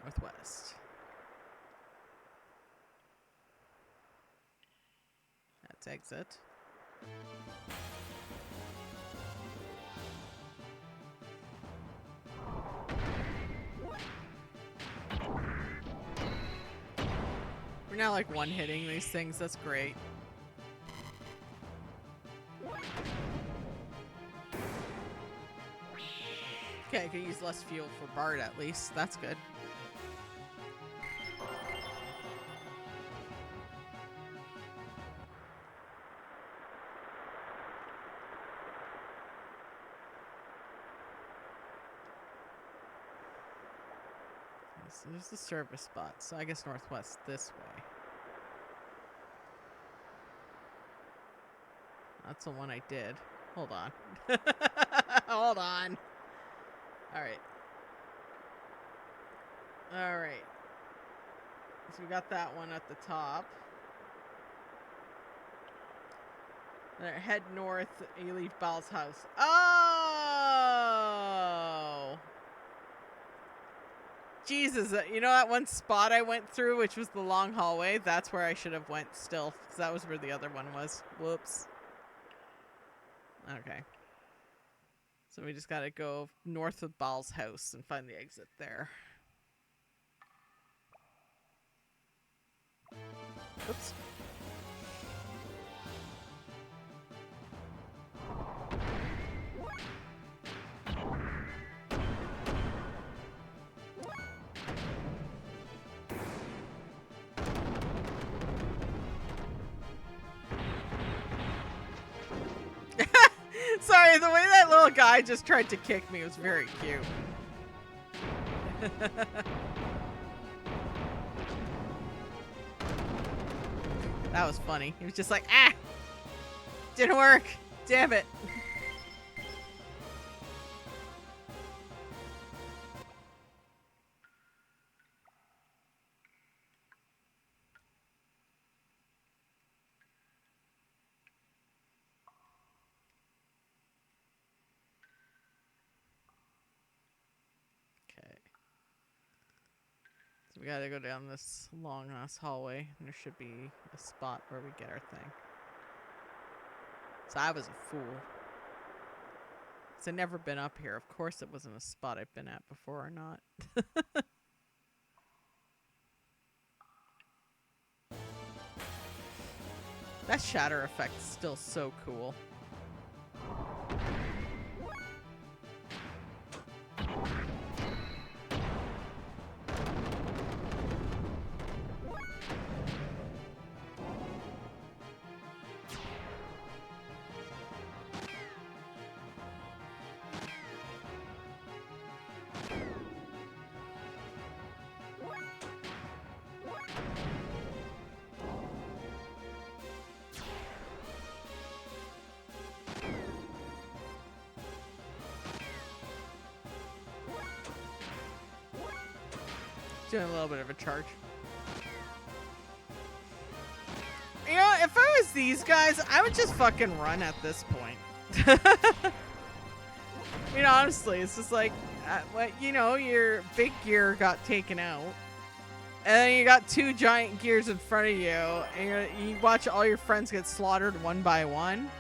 Northwest. That's exit. We're now like one-hitting these things. That's great. Okay, I can use less fuel for Bart at least. That's good. So there's the service spot. So I guess northwest this way. that's the one I did. Hold on. Hold on. Alright. Alright. So we got that one at the top. Then head north, you leave Bal's house. Oh! Jesus, you know that one spot I went through, which was the long hallway? That's where I should have went still, because that was where the other one was. Whoops. Okay. So we just gotta go north of Bal's house and find the exit there. Oops. Sorry, the way that little guy just tried to kick me was very cute. That was funny. He was just like, ah! Didn't work! Damn it! We gotta go down this long ass hallway, and there should be a spot where we get our thing. So I was a fool. Cause I've never been up here. Of course it wasn't a spot I've been at before or not. That shatter effect is still so cool. Doing a little bit of a charge. You know, if I was these guys, I would just fucking run at this point. You know, honestly, it's just like, you know, your big gear got taken out. And then you got two giant gears in front of you. And you watch all your friends get slaughtered one by one.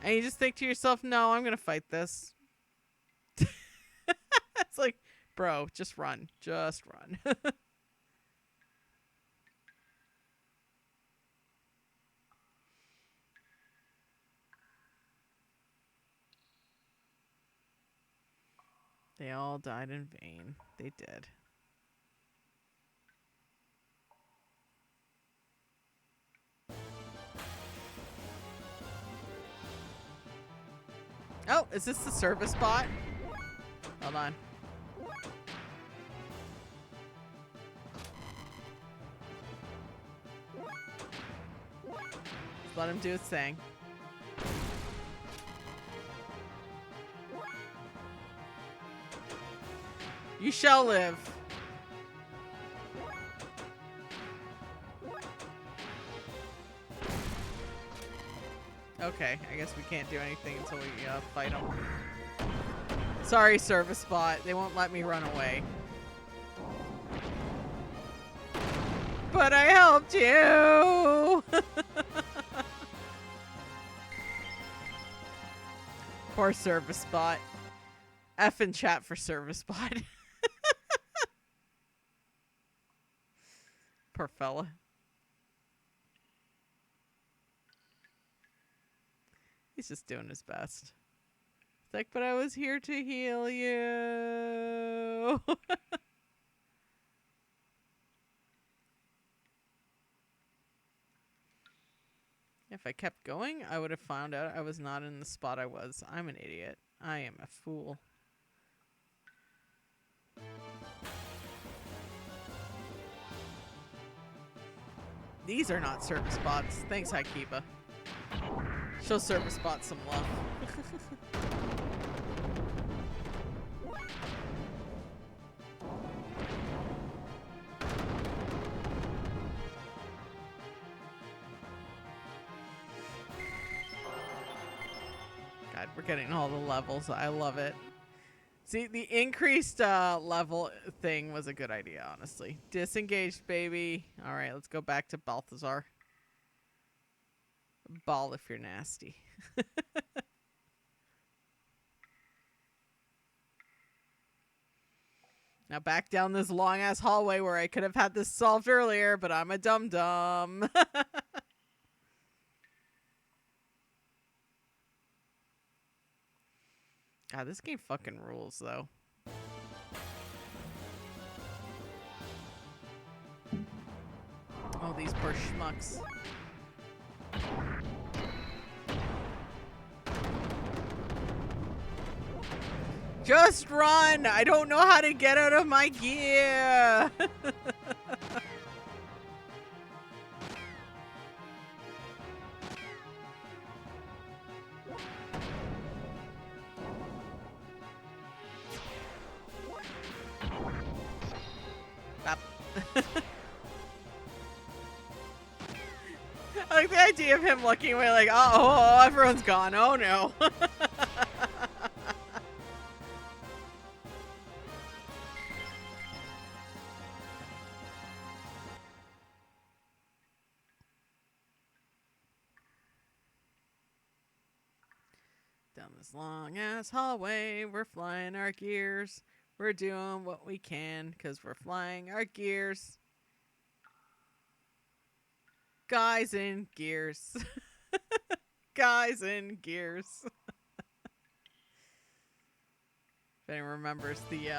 And you just think to yourself, no, I'm going to fight this. It's like, bro, just run. Just run. They all died in vain. They did. Oh, is this the service bot? Hold on. Let him do his thing. You shall live. Okay, I guess we can't do anything until we fight them. Sorry, service bot. They won't let me run away. But I helped you! Poor service bot. F in chat for service bot. Poor fella. He's just doing his best. It's like, but I was here to heal you. If I kept going, I would have found out I was not in the spot I was. I'm an idiot. I am a fool. These are not service bots. Thanks, Haikiba. Show Service Bot some love. God, we're getting all the levels. I love it. See, the increased level thing was a good idea, honestly. Disengaged, baby. All right, let's go back to Balthazar. Ball if you're nasty. Now back down this long-ass hallway where I could have had this solved earlier, but I'm a dum-dum. God, this game fucking rules, though. Oh, these poor schmucks. Just run! I don't know how to get out of my gear! I like the idea of him looking away like, oh, everyone's gone. Oh, no. Down this long-ass hallway, we're flying our gears. We're doing what we can because we're flying our gears. Guys in gears. Guys in gears. If anyone remembers the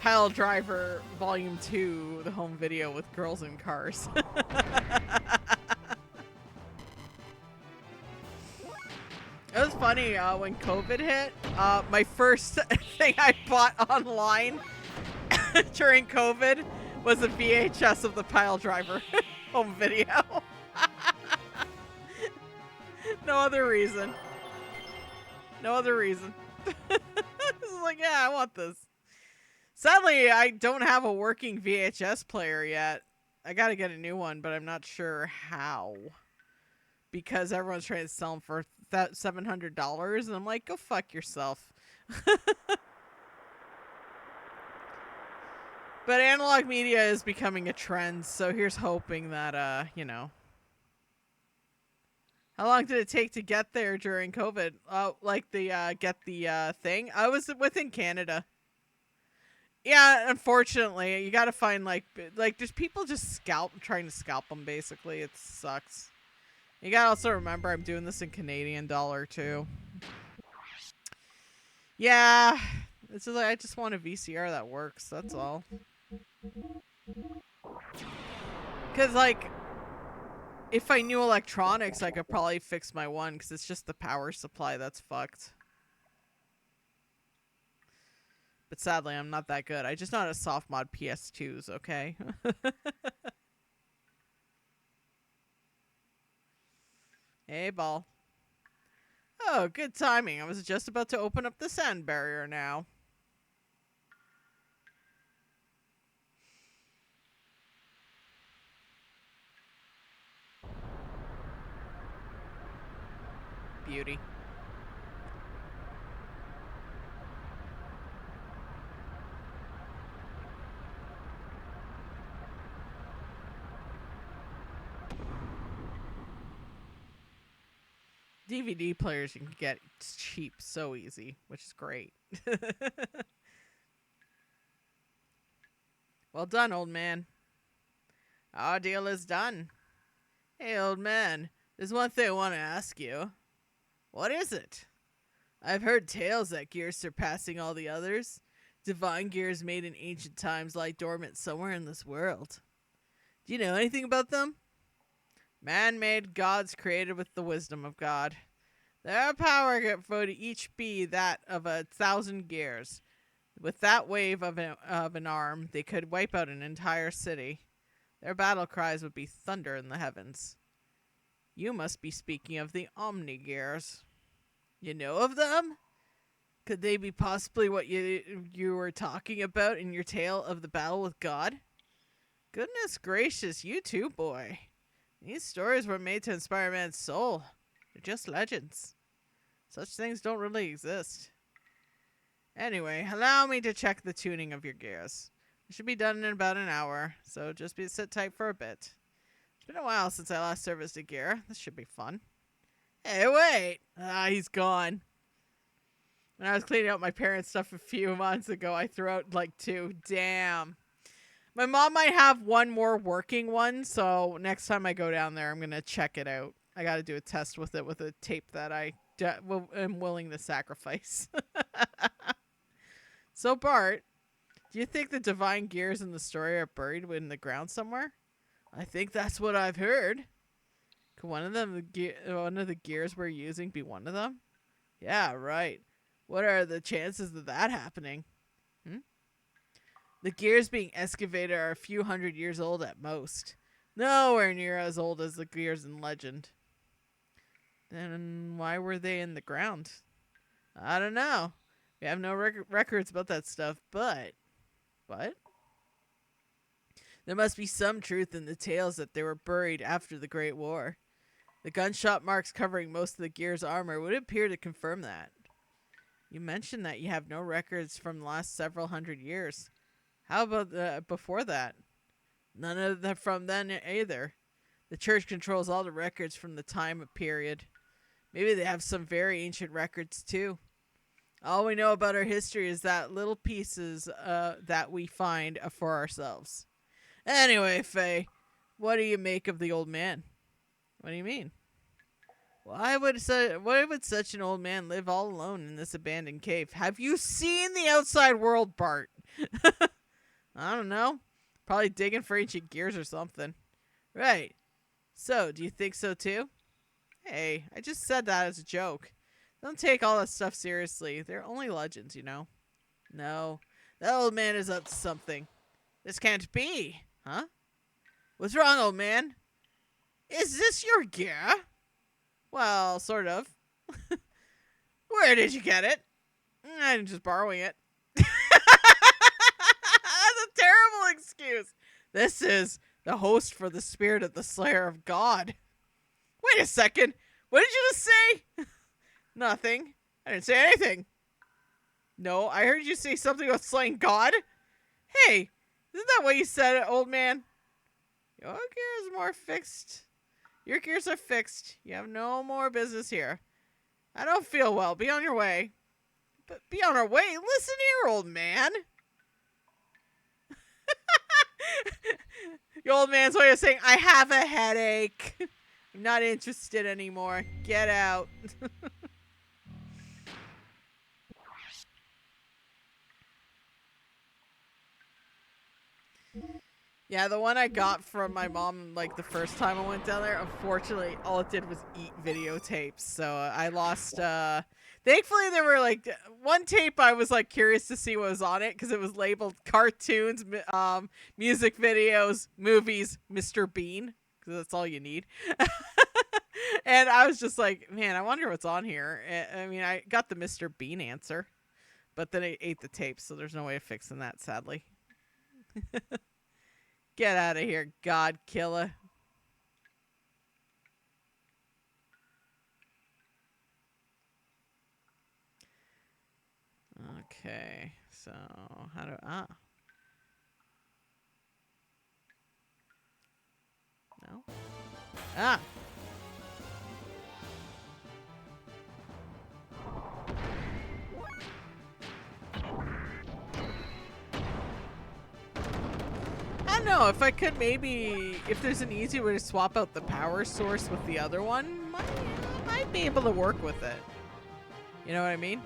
Pile Driver Volume 2, the home video with girls in cars. It was funny when COVID hit. My first thing I bought online during COVID was a VHS of the Pile Driver home video. No other reason. No other reason. This is like, yeah, I want this. Sadly, I don't have a working VHS player yet. I gotta get a new one, but I'm not sure how. Because everyone's trying to sell them for $700, and I'm like, go fuck yourself. But analog media is becoming a trend, so here's hoping that, you know. How long did it take to get there during COVID? Like the, get the, thing? I was within Canada. Yeah, unfortunately, you gotta find, like, there's people just trying to scalp them, basically. It sucks. You gotta also remember I'm doing this in Canadian dollar, too. Yeah, it's just like, I just want a VCR that works, that's all. Because, like, if I knew electronics, I could probably fix my one, because it's just the power supply that's fucked. But sadly, I'm not that good. I just know how to soft mod PS2s, okay? Hey, ball. Oh, good timing. I was just about to open up the sound barrier now. Beauty. DVD players you can get cheap so easy, which is great. Well done, old man. Our deal is done. Hey, old man, there's one thing I want to ask you. What is it? I've heard tales that gears surpassing all the others. Divine gears made in ancient times lie dormant somewhere in this world. Do you know anything about them? Man-made gods created with the wisdom of God. Their power would each be that of 1,000 gears. With that wave of an arm, they could wipe out an entire city. Their battle cries would be thunder in the heavens. You must be speaking of the Omnigears. You know of them? Could they be possibly what you were talking about in your tale of the battle with God? Goodness gracious, you too, boy. These stories were made to inspire man's soul. They're just legends. Such things don't really exist. Anyway, allow me to check the tuning of your gears. It should be done in about an hour, so just sit tight for a bit. It's been a while since I last serviced a gear. This should be fun. Hey, wait! He's gone. When I was cleaning out my parents' stuff a few months ago, I threw out like 2. Damn. My mom might have one more working one, so next time I go down there, I'm going to check it out. I got to do a test with it with a tape that I am willing to sacrifice. So, Bart, do you think the divine gears in the story are buried in the ground somewhere? I think that's what I've heard. Could one of the gears we're using be one of them? Yeah, right. What are the chances of that happening? The gears being excavated are a few hundred years old at most. Nowhere near as old as the gears in legend. Then why were they in the ground? I don't know. We have no records about that stuff, but... What? There must be some truth in the tales that they were buried after the Great War. The gunshot marks covering most of the gear's armor would appear to confirm that. You mentioned that you have no records from the last several hundred years. How about before that? None of them from then either. The church controls all the records from the time period. Maybe they have some very ancient records too. All we know about our history is that little pieces that we find for ourselves. Anyway, Faye, what do you make of the old man? What do you mean? Why would such an old man live all alone in this abandoned cave? Have you seen the outside world, Bart? I don't know. Probably digging for ancient gears or something. Right. So, do you think so too? Hey, I just said that as a joke. Don't take all that stuff seriously. They're only legends, you know. No. That old man is up to something. This can't be. Huh? What's wrong, old man? Is this your gear? Well, sort of. Where did you get it? I'm just borrowing it. That's a terrible excuse. This is the host for the spirit of the Slayer of God. Wait a second. What did you just say? Nothing. I didn't say anything. No, I heard you say something about slaying God. Hey, isn't that what you said, old man? Your gear is more fixed. Your gears are fixed. You have no more business here. I don't feel well. Be on your way. But be on our way? Listen here, old man. The old man's way of saying, I have a headache. I'm not interested anymore. Get out. Yeah, the one I got from my mom, like, the first time I went down there, unfortunately, all it did was eat videotapes. So I lost, thankfully there were, like, one tape I was, like, curious to see what was on it, because it was labeled cartoons, music videos, movies, Mr. Bean, because that's all you need. And I was just like, man, I wonder what's on here. I mean, I got the Mr. Bean answer, but then I ate the tape, so there's no way of fixing that, sadly. Get out of here, God killer. Okay, so how do no? I don't know, if I could maybe, if there's an easy way to swap out the power source with the other one, might be able to work with it. You know what I mean?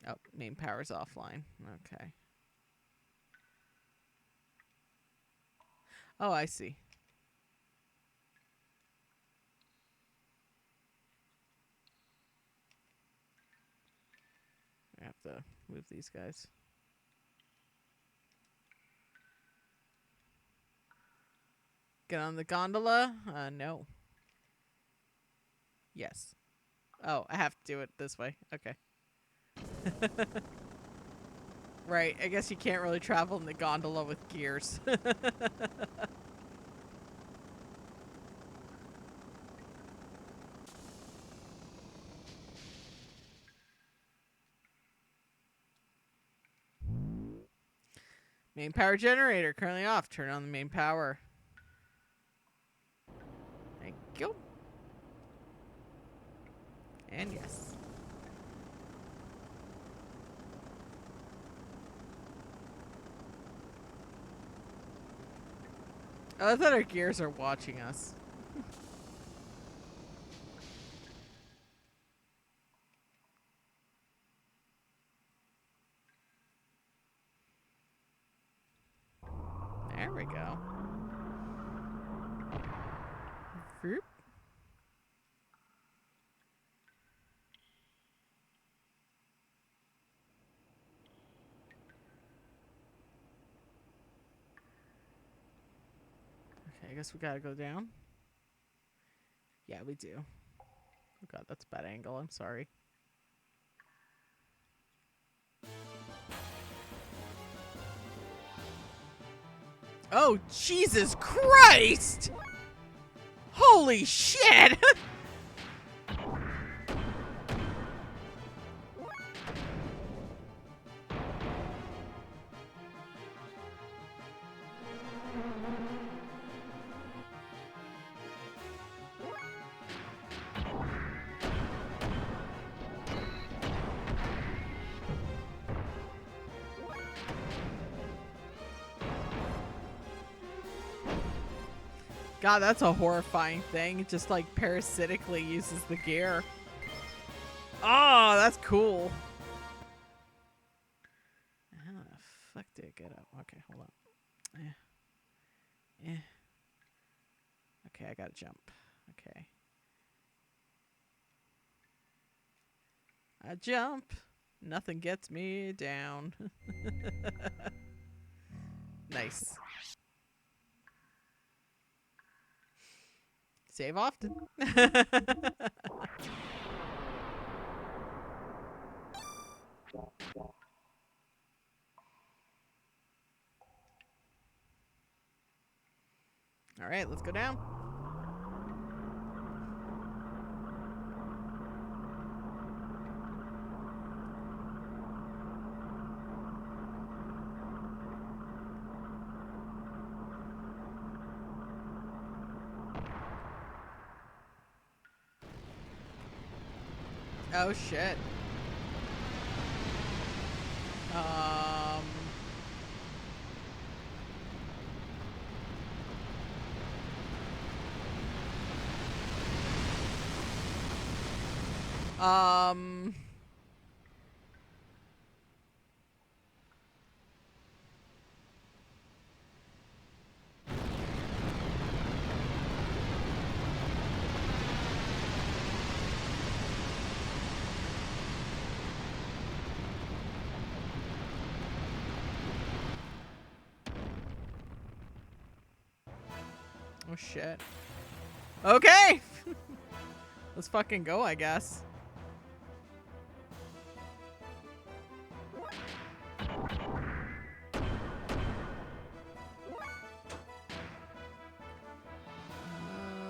Oh, main power's offline. Okay. Oh, I see. I have to move these guys. Get on the gondola? No. Yes. Oh, I have to do it this way. Okay. Right, I guess you can't really travel in the gondola with gears. Main power generator currently off. Turn on the main power. Thank you. And yes. I thought our gears are watching us. There we go. Vroom. Okay, I guess we gotta go down. Yeah, we do. Oh god, that's a bad angle. I'm sorry. Oh, Jesus Christ! Holy shit! God, that's a horrifying thing. It just like parasitically uses the gear. Oh, that's cool. How the fuck did it get up? Okay, hold on. Okay, I gotta jump. Okay. I jump. Nothing gets me down. Nice. Save often. All right, let's go down. Oh shit. Oh shit. Okay. Let's fucking go, I guess.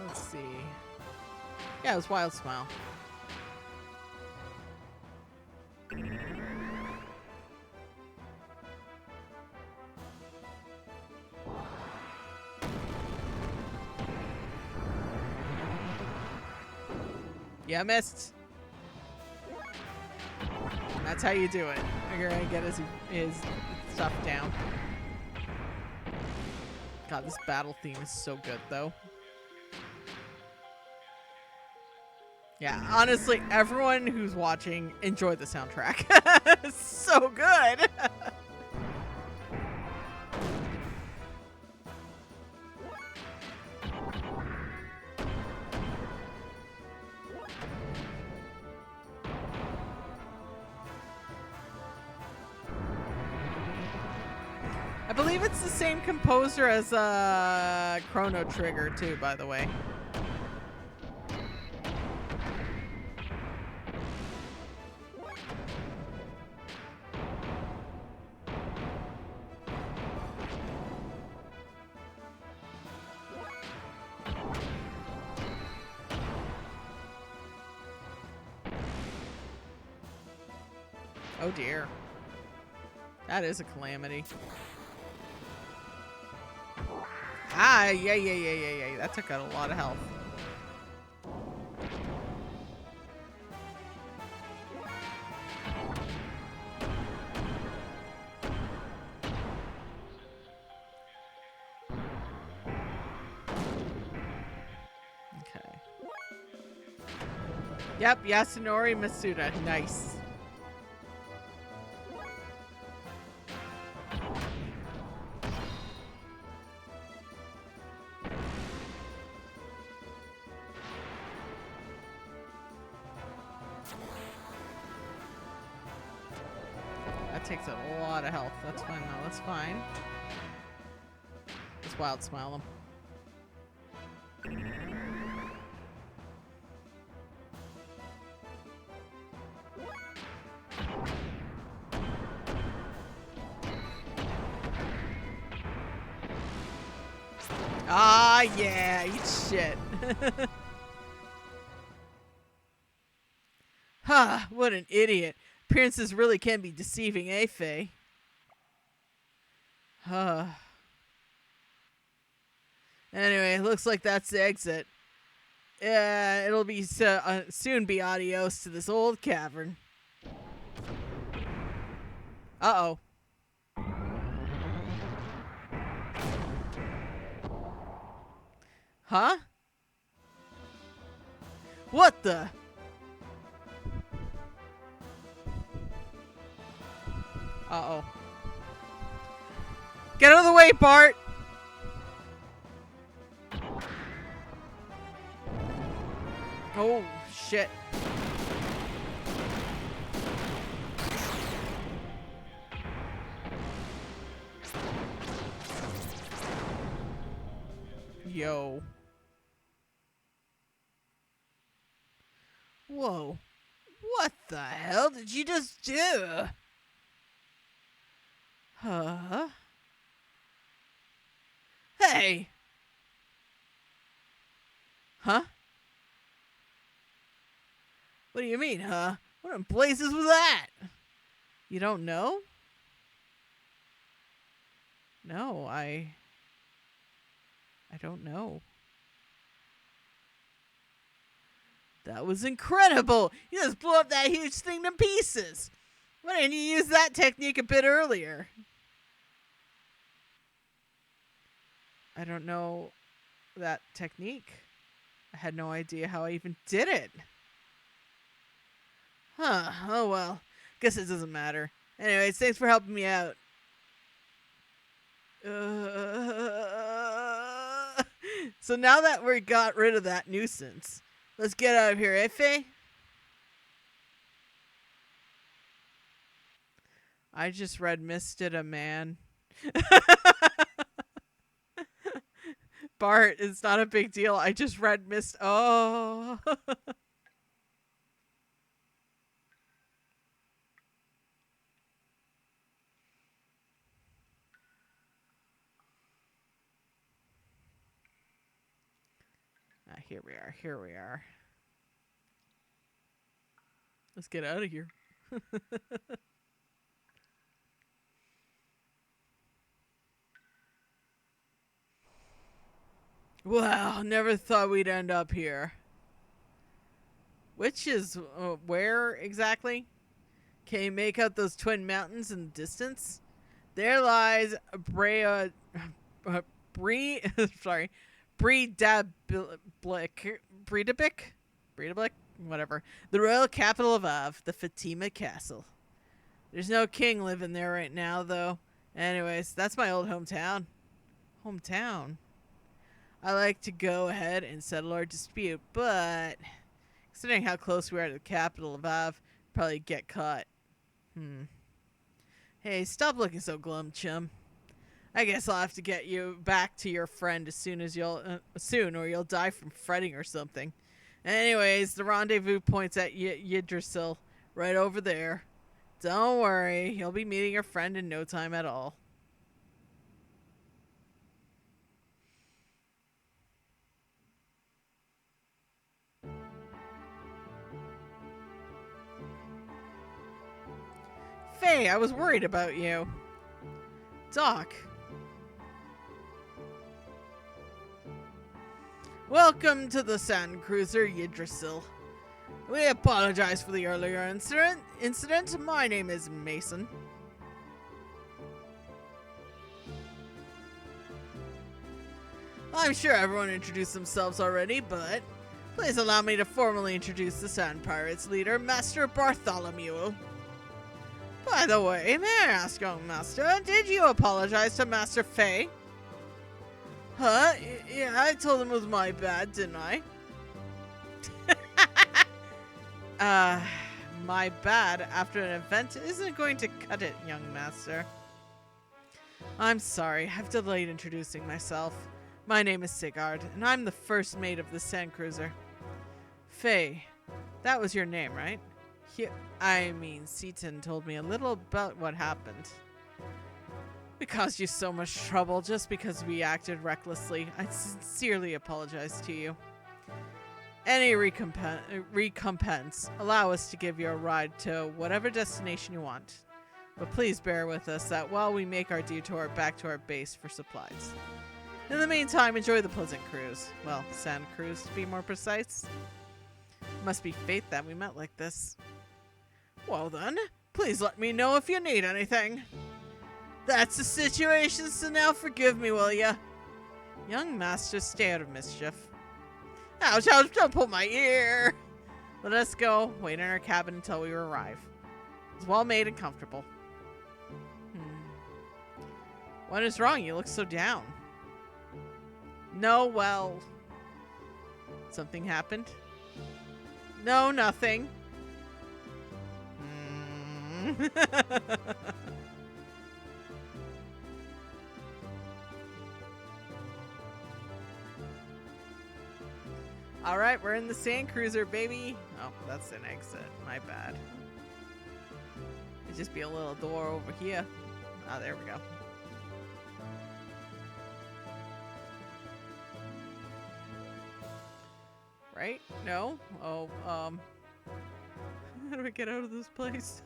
Let's see. Yeah, it was Wild Smile. Yeah, missed. That's how you do it. You're gonna get his stuff down. God, this battle theme is so good, though. Yeah, honestly, everyone who's watching, enjoy the soundtrack. It's so good. believe it's the same composer as Chrono Trigger too, by the way. Oh dear. That is a calamity. Ah, yeah. That took out a lot of health. Okay. Yep, Yasunori Masuda. Nice. That takes a lot of health. That's fine though. That's fine. Just wild smile him. Ah, yeah, eat shit. Ha, what an idiot. Appearances really can be deceiving, eh, Faye? Huh. Anyway, looks like that's the exit. It'll be soon be adios to this old cavern. Uh-oh. Huh? What the? Uh-oh. Get out of the way, Bart! Oh, shit. Yo. Whoa. What the hell did you just do? Huh? Hey! Huh? What do you mean, huh? What in blazes was that? You don't know? No, I don't know. That was incredible! You just blew up that huge thing to pieces! Why didn't you use that technique a bit earlier? I don't know that technique. I had no idea how I even did it. Huh, oh well. Guess it doesn't matter. Anyways, thanks for helping me out. So now that we got rid of that nuisance, let's get out of here, eh, Faye? I just red misted a man. Bart, it's not a big deal. I just red mist. Oh. Here we are. Here we are. Let's get out of here. Wow, never thought we'd end up here. Which is where exactly? Can you make out those twin mountains in the distance? There lies sorry, Breidablik, whatever. The royal capital of Av, the Fatima Castle. There's no king living there right now, though. Anyways, that's my old hometown. Hometown? I like to go ahead and settle our dispute, but considering how close we are to the capital of Av, probably get caught. Hey, stop looking so glum, chum. I guess I'll have to get you back to your friend as soon as soon, or you'll die from fretting or something. Anyways, the rendezvous points at Yggdrasil, right over there. Don't worry, you'll be meeting your friend in no time at all. Faye, I was worried about you. Doc. Welcome to the Sand Cruiser Yggdrasil. We apologize for the earlier incident. My name is Mason. I'm sure everyone introduced themselves already, but please allow me to formally introduce the Sand Pirates leader, Master Bartholomew. By the way, may I ask, young master, did you apologize to Master Faye? Huh? Yeah, I told him it was my bad, didn't I? My bad after an event isn't going to cut it, young master. I'm sorry, I've delayed introducing myself. My name is Sigurd, and I'm the first mate of the Sand Cruiser. Faye, that was your name, right? Seaton told me a little about what happened. We caused you so much trouble just because we acted recklessly. I sincerely apologize to you. Any recompense, allow us to give you a ride to whatever destination you want. But please bear with us that while we make our detour back to our base for supplies. In the meantime, enjoy the pleasant cruise. Well, sand cruise to be more precise. Must be fate that we met like this. Well then, please let me know if you need anything. That's the situation, so now forgive me, will ya? Young master, stay out of mischief. Ouch, ouch, don't pull my ear! Let us go, wait in our cabin until we arrive. It's well made and comfortable. What is wrong? You look so down. No, well... Something happened? No, nothing. Alright, we're in the Sand Cruiser, baby. Oh, that's an exit. My bad. It'd just be a little door over here. Oh, there we go. Right? No? Oh, how do I get out of this place?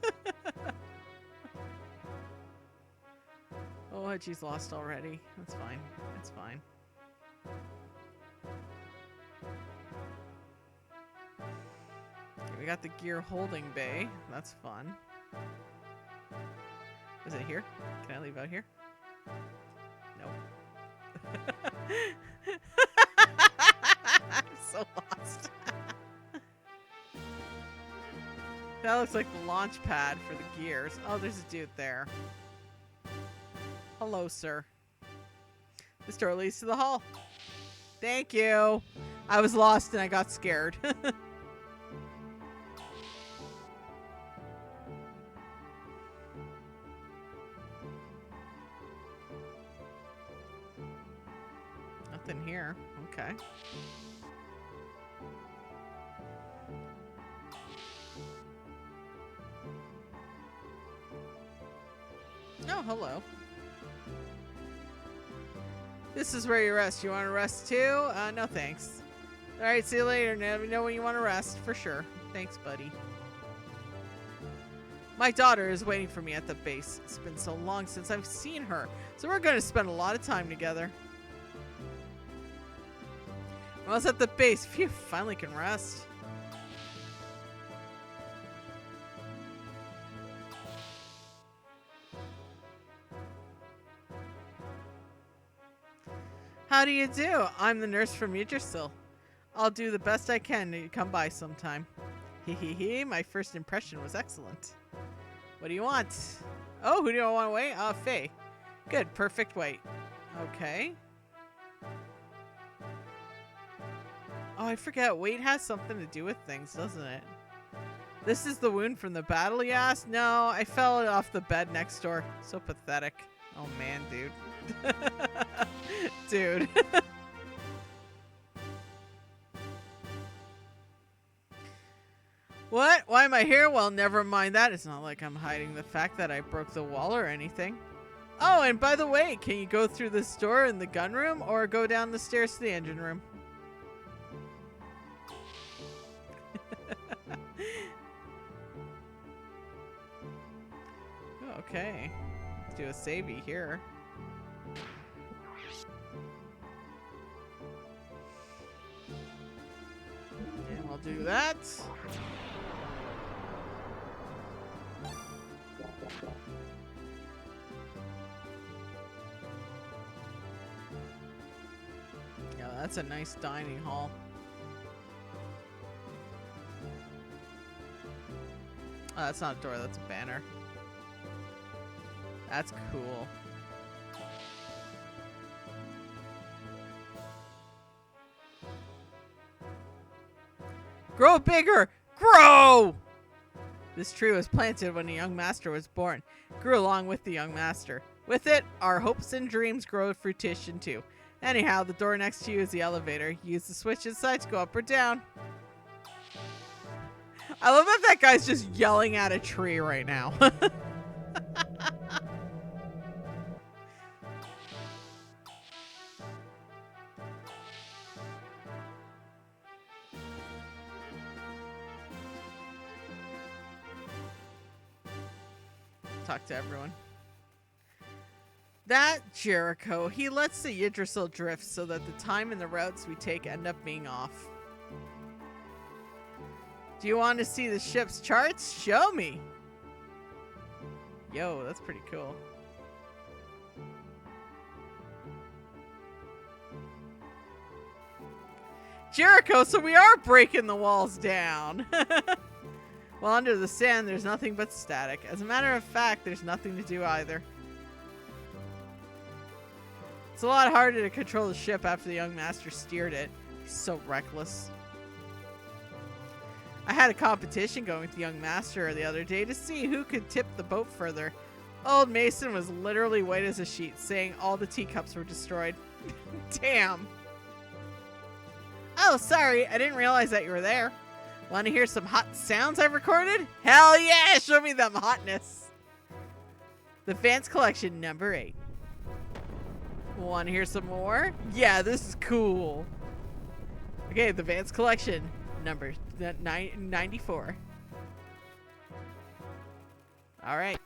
Oh, Edgey's lost already. That's fine. It's fine. We got the gear holding bay. That's fun. Is it here? Can I leave out here? Nope. I'm so lost. That looks like the launch pad for the gears. Oh, there's a dude there. Hello, sir. This door leads to the hall. Thank you. I was lost and I got scared. Nothing here. Okay. Oh, hello. This is where you rest. You want to rest too? No thanks. Alright, see you later. Let me know when you want to rest. For sure. Thanks, buddy. My daughter is waiting for me at the base. It's been so long since I've seen her. So we're going to spend a lot of time together. I was at the base. Phew, finally can rest. How do you do? I'm the nurse from Yggdrasil. I'll do the best I can to come by sometime. Hehehe, my first impression was excellent. What do you want? Oh, who do you want to wait? Faye. Good, perfect weight. Okay. Oh, I forget. Weight has something to do with things, doesn't it? This is the wound from the battle, you asked? No, I fell off the bed next door. So pathetic. Oh man, dude. Dude. What? Why am I here? Well, never mind that. It's not like I'm hiding the fact that I broke the wall or anything. Oh, and by the way, can you go through this door in the gun room or go down the stairs to the engine room? Okay. Let's do a savey here. And we'll do that. Yeah, that's a nice dining hall. Oh, that's not a door, that's a banner. That's cool. Grow bigger! Grow! This tree was planted when the young master was born. Grew along with the young master. With it, our hopes and dreams grow fruition too. Anyhow, the door next to you is the elevator. Use the switch inside to go up or down. I love that guy's just yelling at a tree right now. Talk to everyone. That Jericho, he lets the Yggdrasil drift so that the time and the routes we take end up being off. Do you want to see the ship's charts? Show me. Yo, that's pretty cool. Jericho, so we are breaking the walls down. Well, under the sand, there's nothing but static. As a matter of fact, there's nothing to do either. It's a lot harder to control the ship after the young master steered it. He's so reckless. I had a competition going with the young master the other day to see who could tip the boat further. Old Mason was literally white as a sheet, saying all the teacups were destroyed. Damn. Oh, sorry. I didn't realize that you were there. Want to hear some hot sounds I've recorded? Hell yeah! Show me them hotness. The Vance Collection number 8. Want to hear some more? Yeah, this is cool. Okay, the Vance Collection number 94. Alright.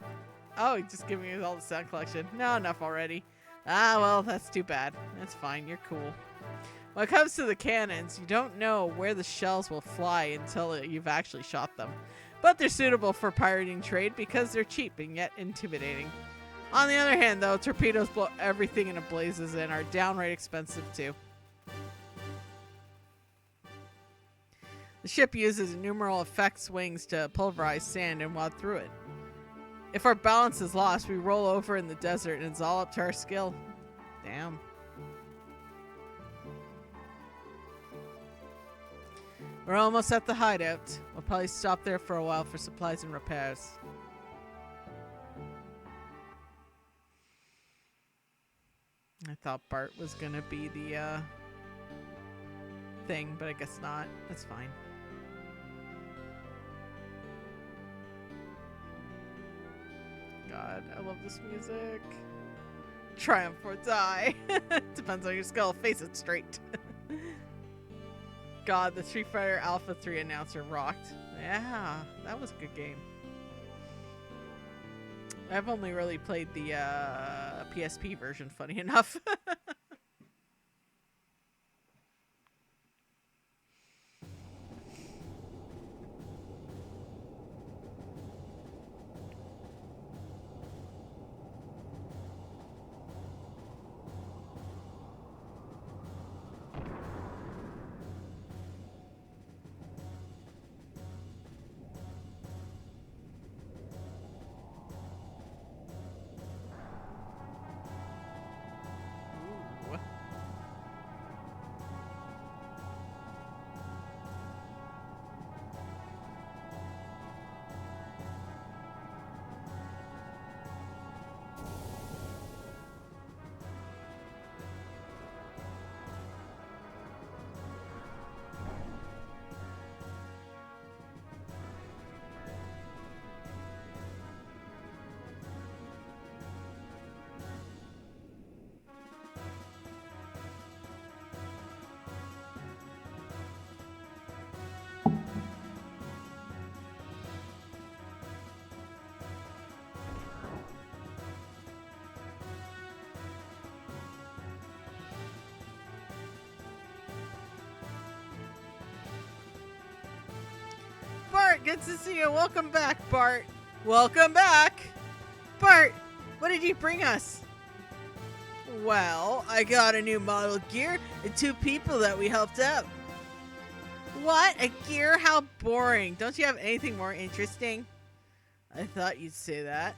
Oh, just give me all the sound collection. No, enough already. Ah, well, that's too bad. That's fine. You're cool. When it comes to the cannons, you don't know where the shells will fly until you've actually shot them. But they're suitable for pirating trade because they're cheap and yet intimidating. On the other hand, though, torpedoes blow everything into blazes and are downright expensive too. The ship uses innumerable effects wings to pulverize sand and wad through it. If our balance is lost, we roll over in the desert and it's all up to our skill. Damn. We're almost at the hideout. We'll probably stop there for a while for supplies and repairs. I thought Bart was gonna be the thing, but I guess not. That's fine. God, I love this music. Triumph or die. Depends on your skull. Face it straight. God, the Street Fighter Alpha 3 announcer rocked. Yeah, that was a good game. I've only really played the PSP version, funny enough. Good to see you. Welcome back, Bart. Welcome back. Bart, what did you bring us? Well, I got a new model gear and 2 people that we helped out. What? A gear? How boring. Don't you have anything more interesting? I thought you'd say that.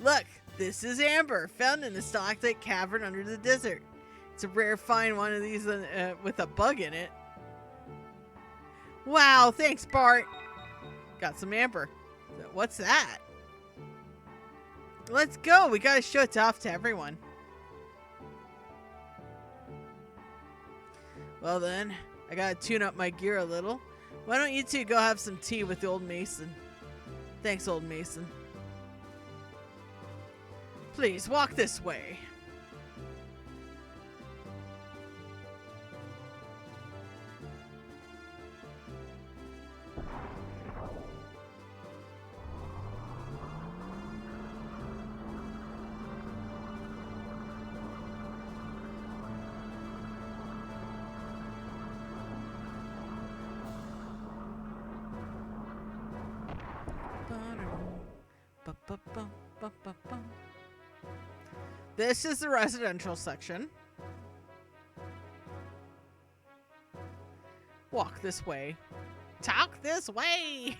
Look, this is Amber, found in a stalactite cavern under the desert. It's a rare find, one of these with a bug in it. Wow, thanks, Bart. Got some Amber. What's that? Let's go. We gotta show it off to everyone. Well then, I gotta tune up my gear a little. Why don't you two go have some tea with the old Mason? Thanks, old Mason. Please, walk this way. This is the residential section. Walk this way. Talk this way!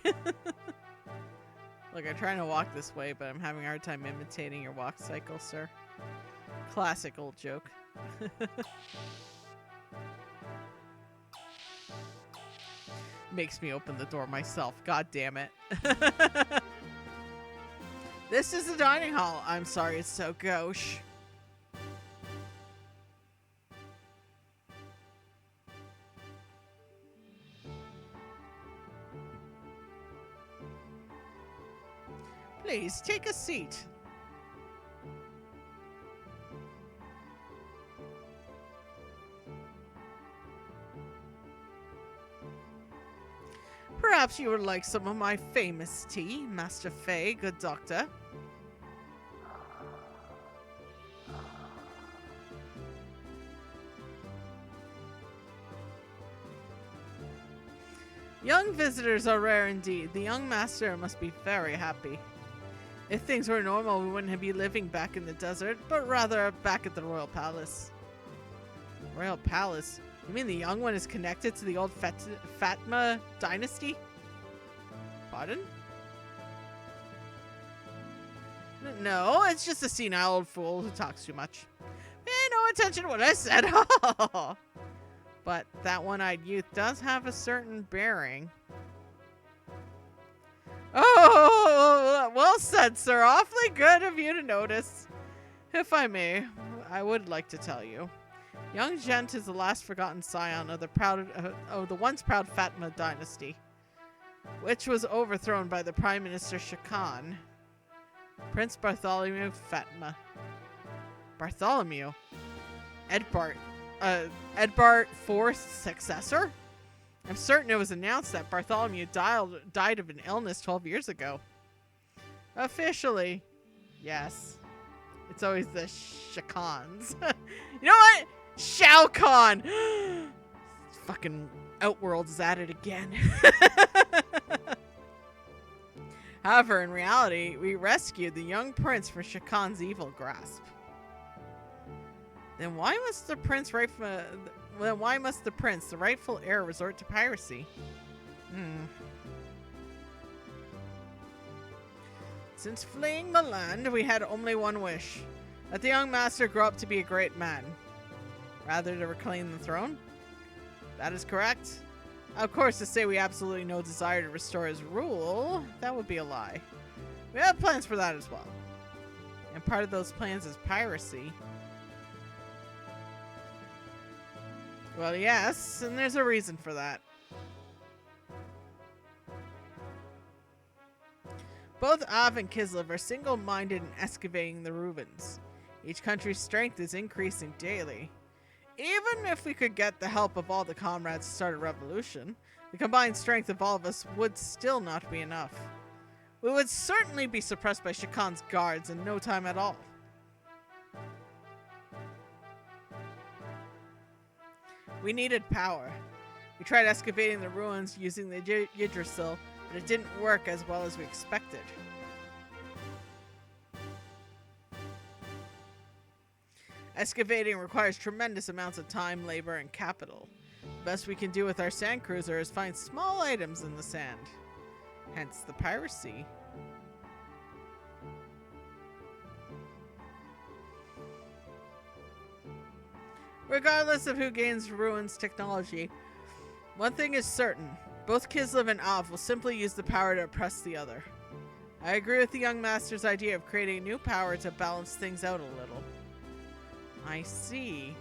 Look, I'm trying to walk this way, but I'm having a hard time imitating your walk cycle, sir. Classic old joke. Makes me open the door myself. God damn it. This is the dining hall. I'm sorry it's so gauche. Please, take a seat. Perhaps you would like some of my famous tea, Master Fay, good doctor. Young visitors are rare indeed. The young master must be very happy. If things were normal, we wouldn't be living back in the desert, but rather back at the royal palace. Royal palace? You mean the young one is connected to the old Fatma dynasty? Pardon? No, it's just a senile old fool who talks too much. Pay no attention to what I said. But that one-eyed youth does have a certain bearing. Oh, well said, sir. Awfully good of you to notice. If I may, I would like to tell you. Young Gent is the last forgotten scion of the once proud Fatma dynasty, which was overthrown by the Prime Minister Shakan, Prince Bartholomew Fatma. Bartholomew? Edbart IV's successor? I'm certain it was announced that Bartholomew died of an illness 12 years ago. Officially, yes. It's always the Shakans. You know what? Shao Kahn! Fucking Outworld is at it again. However, in reality, we rescued the young prince from Shakan's evil grasp. Then why must the prince, the rightful heir, resort to piracy? Since fleeing the land, we had only one wish. That the young master grow up to be a great man. Rather to reclaim the throne? That is correct. Of course, to say we absolutely no desire to restore his rule, that would be a lie. We have plans for that as well. And part of those plans is piracy. Well, yes, and there's a reason for that. Both Av and Kislev are single-minded in excavating the ruins. Each country's strength is increasing daily. Even if we could get the help of all the comrades to start a revolution, the combined strength of all of us would still not be enough. We would certainly be suppressed by Shakan's guards in no time at all. We needed power. We tried excavating the ruins using the Yggdrasil, but it didn't work as well as we expected. Excavating requires tremendous amounts of time, labor, and capital. The best we can do with our sand cruiser is find small items in the sand. Hence the piracy. Regardless of who gains Ruin's technology, one thing is certain. Both Kislev and Av will simply use the power to oppress the other. I agree with the young master's idea of creating a new power to balance things out a little. I see.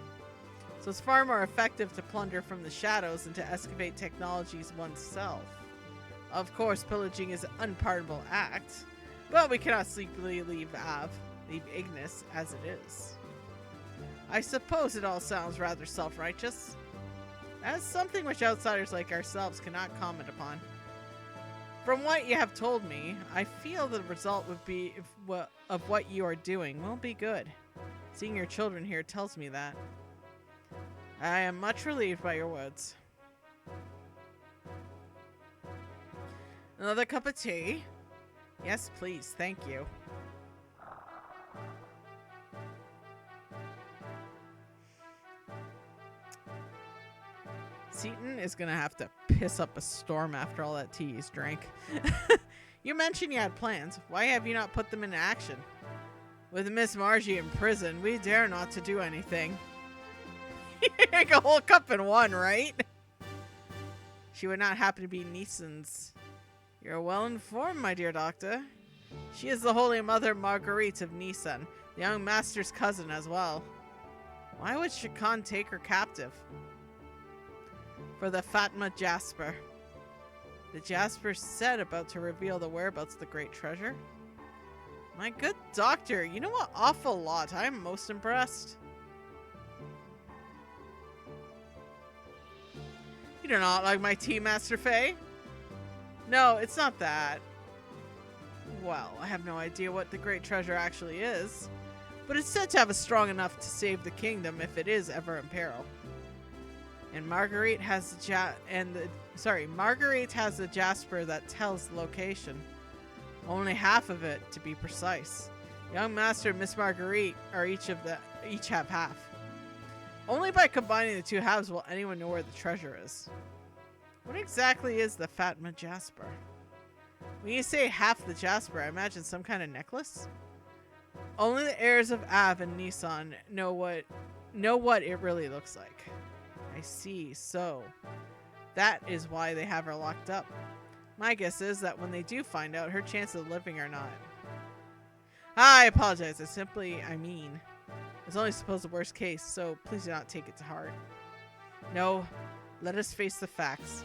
So it's far more effective to plunder from the shadows than to excavate technologies oneself. Of course, pillaging is an unpardonable act, but we cannot sleepily leave Ignis as it is. I suppose it all sounds rather self-righteous. That is something which outsiders like ourselves cannot comment upon. From what you have told me, I feel the result would be of what you are doing will be good. Seeing your children here tells me that. I am much relieved by your words. Another cup of tea? Yes, please. Thank you. Seaton is gonna have to piss up a storm after all that tea he's drank. You mentioned you had plans. Why have you not put them into action? With Miss Margie in prison, we dare not to do anything. You drink a whole cup in one, right? She would not happen to be Nissan's. You're well informed, my dear doctor. She is the Holy Mother Marguerite of Nissan, the young master's cousin as well. Why would Shakan take her captive? For the Fatma Jasper. The Jasper said about to reveal the whereabouts of the great treasure. My good doctor, you know an awful lot. I'm most impressed. You do not like my tea, Master Faye? No, it's not that. Well, I have no idea what the great treasure actually is, but it's said to have a strong enough to save the kingdom if it is ever in peril. And Marguerite has Marguerite has the Jasper that tells the location. Only half of it, to be precise. Young Master and Miss Marguerite are each have half. Only by combining the two halves will anyone know where the treasure is. What exactly is the Fatma Jasper? When you say half the Jasper, I imagine some kind of necklace? Only the heirs of Av and Nissan know what it really looks like. I see, so that is why they have her locked up. My guess is that when they do find out, her chances of living are not. I apologize. I mean, it's only supposed the worst case, so please do not take it to heart. No, let us face the facts.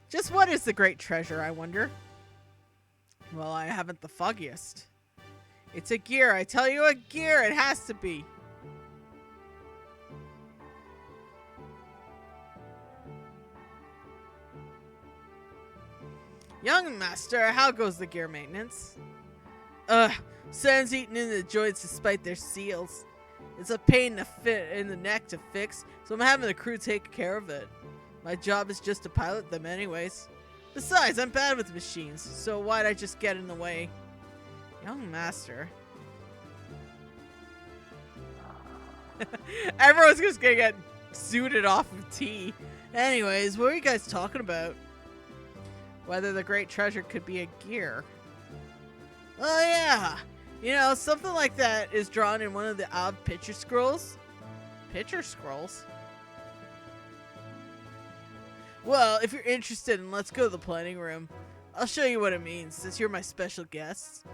Just what is the great treasure, I wonder? Well, I haven't the foggiest. It's a gear. I tell you, a gear. It has to be. Young master, how goes the gear maintenance? Sand's eaten into the joints despite their seals. It's a pain in the neck to fix, so I'm having the crew take care of it. My job is just to pilot them anyways. Besides, I'm bad with machines, so why'd I just get in the way? Young master. Everyone's just gonna get zooted off of tea. Anyways, what are you guys talking about? Whether the great treasure could be a gear. Oh yeah! You know, something like that is drawn in one of the odd picture scrolls. Picture scrolls? Well, if you're interested, let's go to the planning room. I'll show you what it means, since you're my special guest.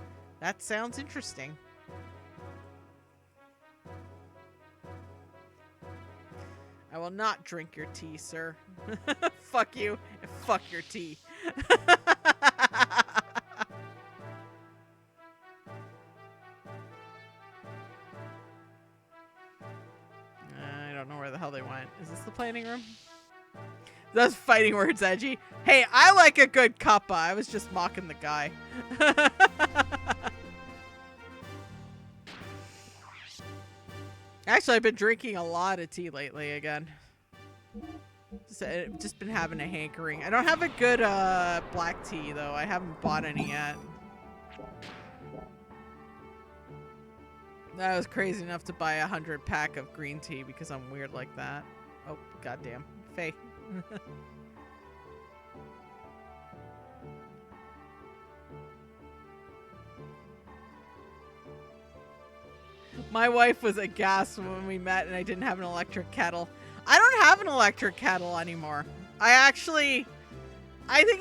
That sounds interesting. I will not drink your tea, sir. Fuck you, and fuck your tea. I don't know where the hell they went. Is this the planning room? Those fighting words, Edgey. Hey, I like a good cuppa. I was just mocking the guy. Actually, I've been drinking a lot of tea lately again. Just been having a hankering. I don't have a good black tea though. I haven't bought any yet. I was crazy enough to buy 100 pack of green tea because I'm weird like that. Oh, goddamn. Faye. My wife was aghast when we met and I didn't have an electric kettle. I don't have an electric kettle anymore. I think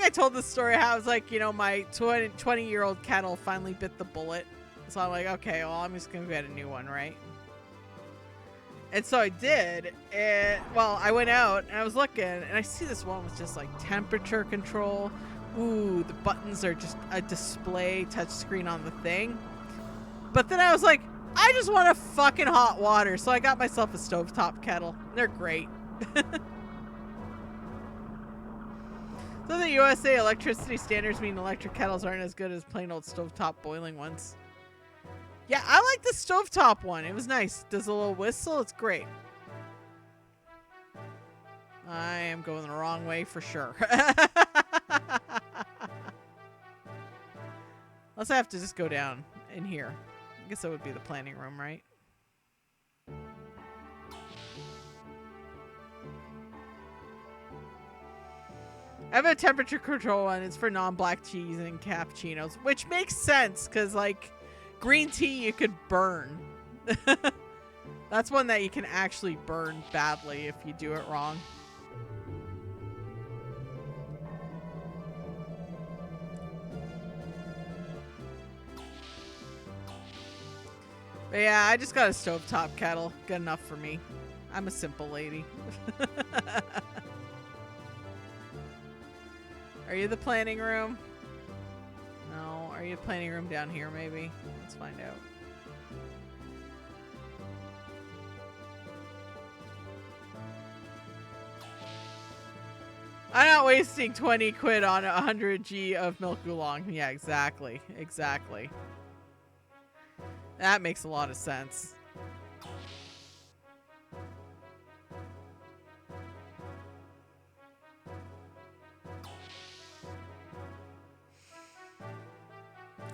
I told this story how I was like, you know, my 20-year-old kettle finally bit the bullet. So I'm like, okay, well, I'm just going to get a new one, right? And so I did. And, well, I went out and I was looking and I see this one with just like temperature control. Ooh, the buttons are just a display touchscreen on the thing. But then I was like, I just want a fucking hot water. So I got myself a stovetop kettle. They're great. So the USA electricity standards mean electric kettles aren't as good as plain old stovetop boiling ones. Yeah, I like the stovetop one. It was nice. Does a little whistle. It's great. I am going the wrong way for sure. Unless I have to just go down in here. I guess that would be the planning room, right? I have a temperature control one. It's for non-black cheese and cappuccinos, which makes sense because, like, green tea you could burn. That's one that you can actually burn badly if you do it wrong. But yeah, I just got a stovetop kettle. Good enough for me. I'm a simple lady. Are you the planning room? No. Are you the planning room down here, maybe? Let's find out. I'm not wasting 20 quid on 100 G of milk oolong. Yeah, exactly. Exactly. That makes a lot of sense.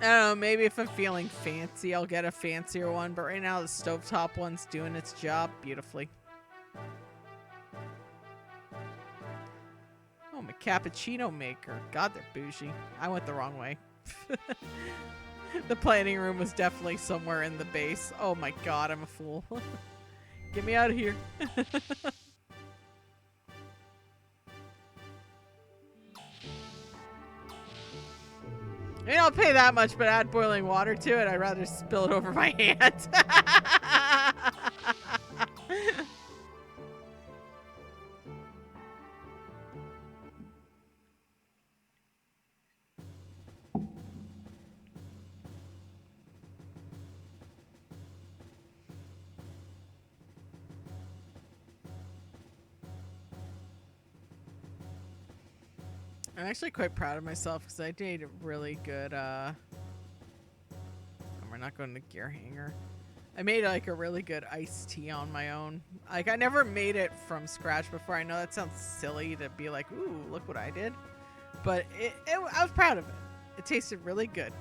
I don't know, maybe if I'm feeling fancy, I'll get a fancier one, but right now the stovetop one's doing its job beautifully. Oh, my cappuccino maker. God, they're bougie. I went the wrong way. The planning room was definitely somewhere in the base. Oh my god, I'm a fool. Get me out of here. I mean, I'll pay that much, but add boiling water to it. I'd rather spill it over my hand. I'm actually quite proud of myself because I did a really good, we're not going to gear hanger. I made like a really good iced tea on my own. Like, I never made it from scratch before. I know that sounds silly to be like, ooh, look what I did. But I was proud of it. It tasted really good.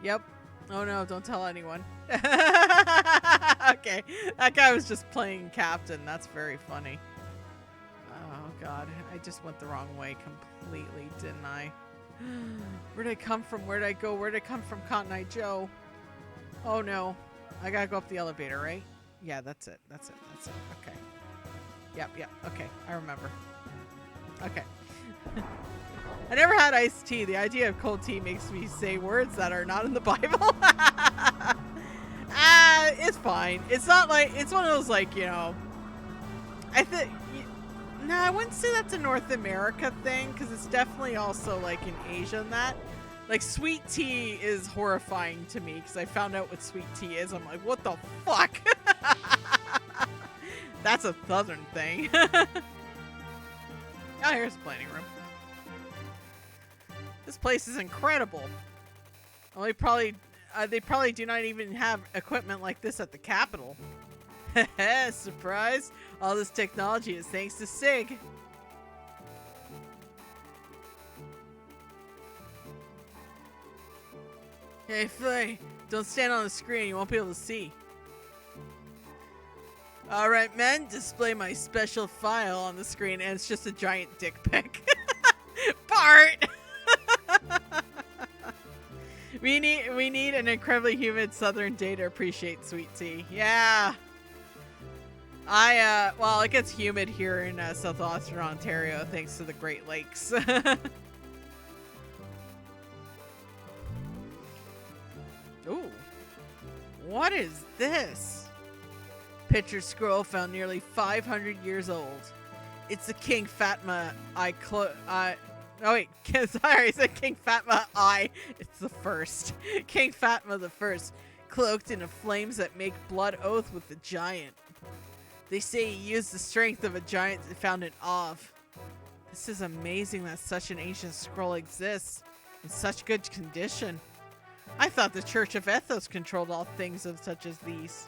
Yep. Oh no, don't tell anyone. Okay, that guy was just playing captain. That's very funny. Oh god, I just went the wrong way completely, didn't I? Where'd I come from? Where'd I go? Where'd I come from, Cotton Eye Joe? Oh no, I gotta go up the elevator, right? Yeah, that's it. That's it. That's it. Okay. Yep, yep. Okay, I remember. Okay. I never had iced tea. The idea of cold tea makes me say words that are not in the Bible. It's fine. It's not like, it's one of those, like, you know, I think, no, I wouldn't say that's a North America thing, because it's definitely also, like, in Asia and that. Like, sweet tea is horrifying to me, because I found out what sweet tea is. I'm like, what the fuck? That's a southern thing. Oh, here's the planning room. This place is incredible. Well, they probably do not even have equipment like this at the Capitol. Surprise! All this technology is thanks to Sig. Hey, Flay, don't stand on the screen. You won't be able to see. Alright, men, display my special file on the screen, and it's just a giant dick pic. Bart! We need an incredibly humid southern day to appreciate sweet tea. Yeah. Well, it gets humid here in southwestern Ontario thanks to the Great Lakes. Ooh. What is this? Picture scroll found nearly 500 years old. It's the King Fatma oh wait, sorry, I said King Fatma I. It's the first. King Fatma the First, cloaked in the flames that make blood oath with the giant. They say he used the strength of a giant found in Ov. This is amazing that such an ancient scroll exists in such good condition. I thought the Church of Ethos controlled all things of such as these.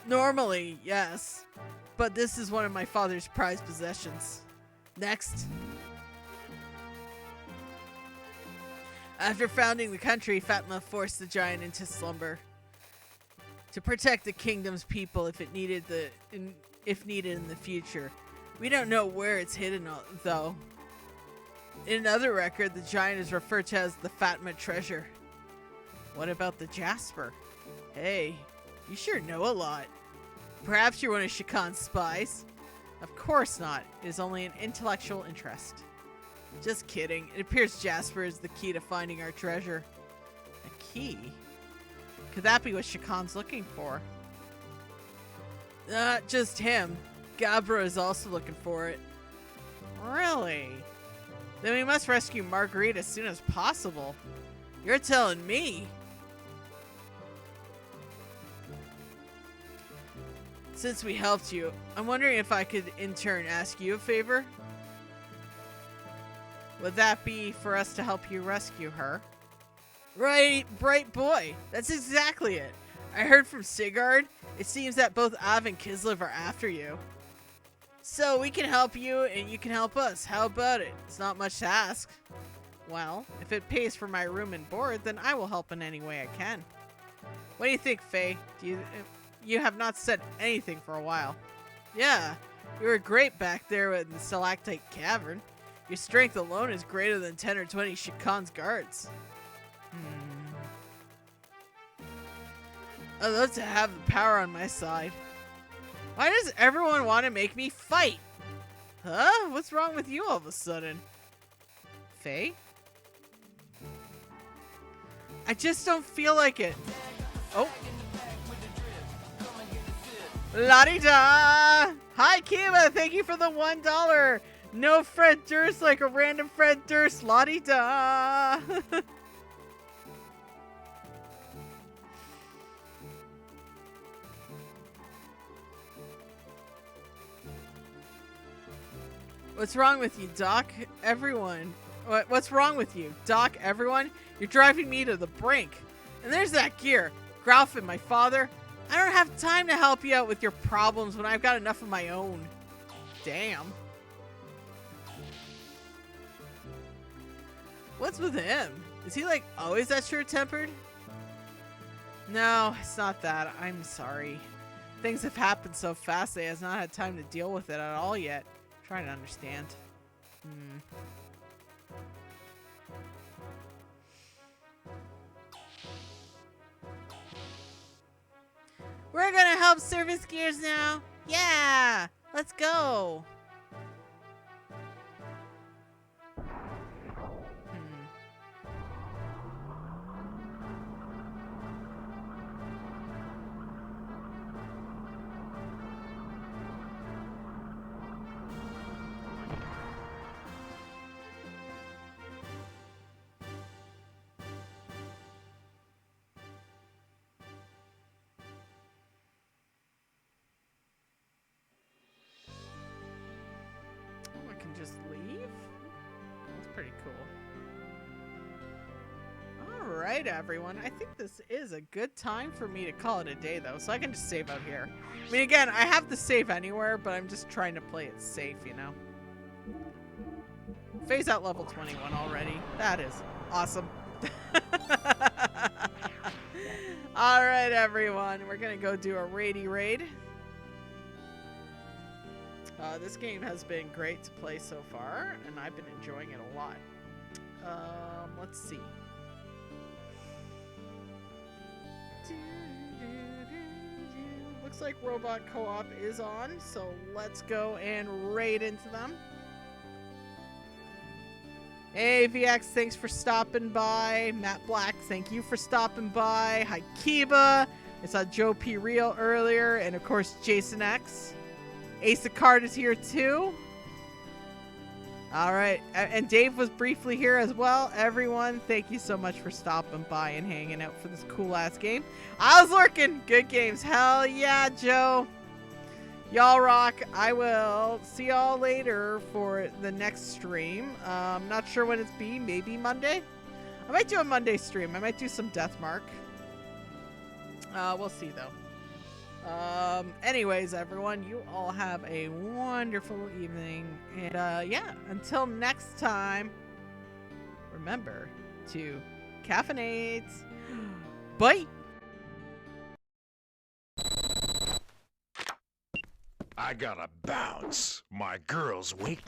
Normally, yes. But this is one of my father's prized possessions. Next. After founding the country, Fatma forced the giant into slumber to protect the kingdom's people if needed in the future. We don't know where it's hidden though. In another record, the giant is referred to as the Fatma treasure. What about the Jasper? Hey, you sure know a lot. Perhaps you're one of Shakan's spies? Of course not. It is only an intellectual interest. Just kidding. It appears Jasper is the key to finding our treasure. A key? Could that be what Shakan's looking for? Not just him. Gabra is also looking for it. Really? Then we must rescue Marguerite as soon as possible. You're telling me? Since we helped you, I'm wondering if I could in turn ask you a favor? Would that be for us to help you rescue her? Right, bright boy. That's exactly it. I heard from Sigurd. It seems that both Av and Kislev are after you. So we can help you and you can help us. How about it? It's not much to ask. Well, if it pays for my room and board, then I will help in any way I can. What do you think, Faye? You have not said anything for a while. Yeah, you were great back there in the Stalactite Cavern. Your strength alone is greater than 10 or 20 Shakan's guards. I'd love to have the power on my side. Why does everyone want to make me fight? Huh? What's wrong with you all of a sudden? Faye? I just don't feel like it. Oh. La-di-da! Hi, Kiva! Thank you for the $1! No Fred Durst like a random Fred Durst. La-di-da! What's wrong with you, Doc? Everyone. What's wrong with you? Doc, everyone? You're driving me to the brink. And there's that gear. Gralf and my father. I don't have time to help you out with your problems when I've got enough of my own. Damn. What's with him? Is he like always that short-tempered? No, it's not that. I'm sorry. Things have happened so fast that he has not had time to deal with it at all yet. I'm trying to understand. We're gonna help service gears now. Yeah, let's go. right, everyone. I think this is a good time for me to call it a day, though, so I can just save out here. I mean, again, I have the save anywhere, but I'm just trying to play it safe, you know? Phase out level 21 already. That is awesome. All right, everyone. We're going to go do a raidy raid. This game has been great to play so far, and I've been enjoying it a lot. Let's see. Looks like Robot Co-op is on, so let's go and raid into them. Hey, VX, thanks for stopping by. Matt Black, thank you for stopping by. Hi, Kiba. I saw Joe P. Real earlier, and of course, Jason X. Ace of Card is here too. All right, and Dave was briefly here as well. Everyone, thank you so much for stopping by and hanging out for this cool-ass game. I was lurking. Good games. Hell yeah, Joe. Y'all rock. I will see y'all later for the next stream. Not sure when it's be. Maybe Monday? I might do a Monday stream. I might do some Deathmark. We'll see, though. Anyways, everyone, you all have a wonderful evening. And, yeah, until next time, remember to caffeinate. Bye! I gotta bounce. My girl's waiting.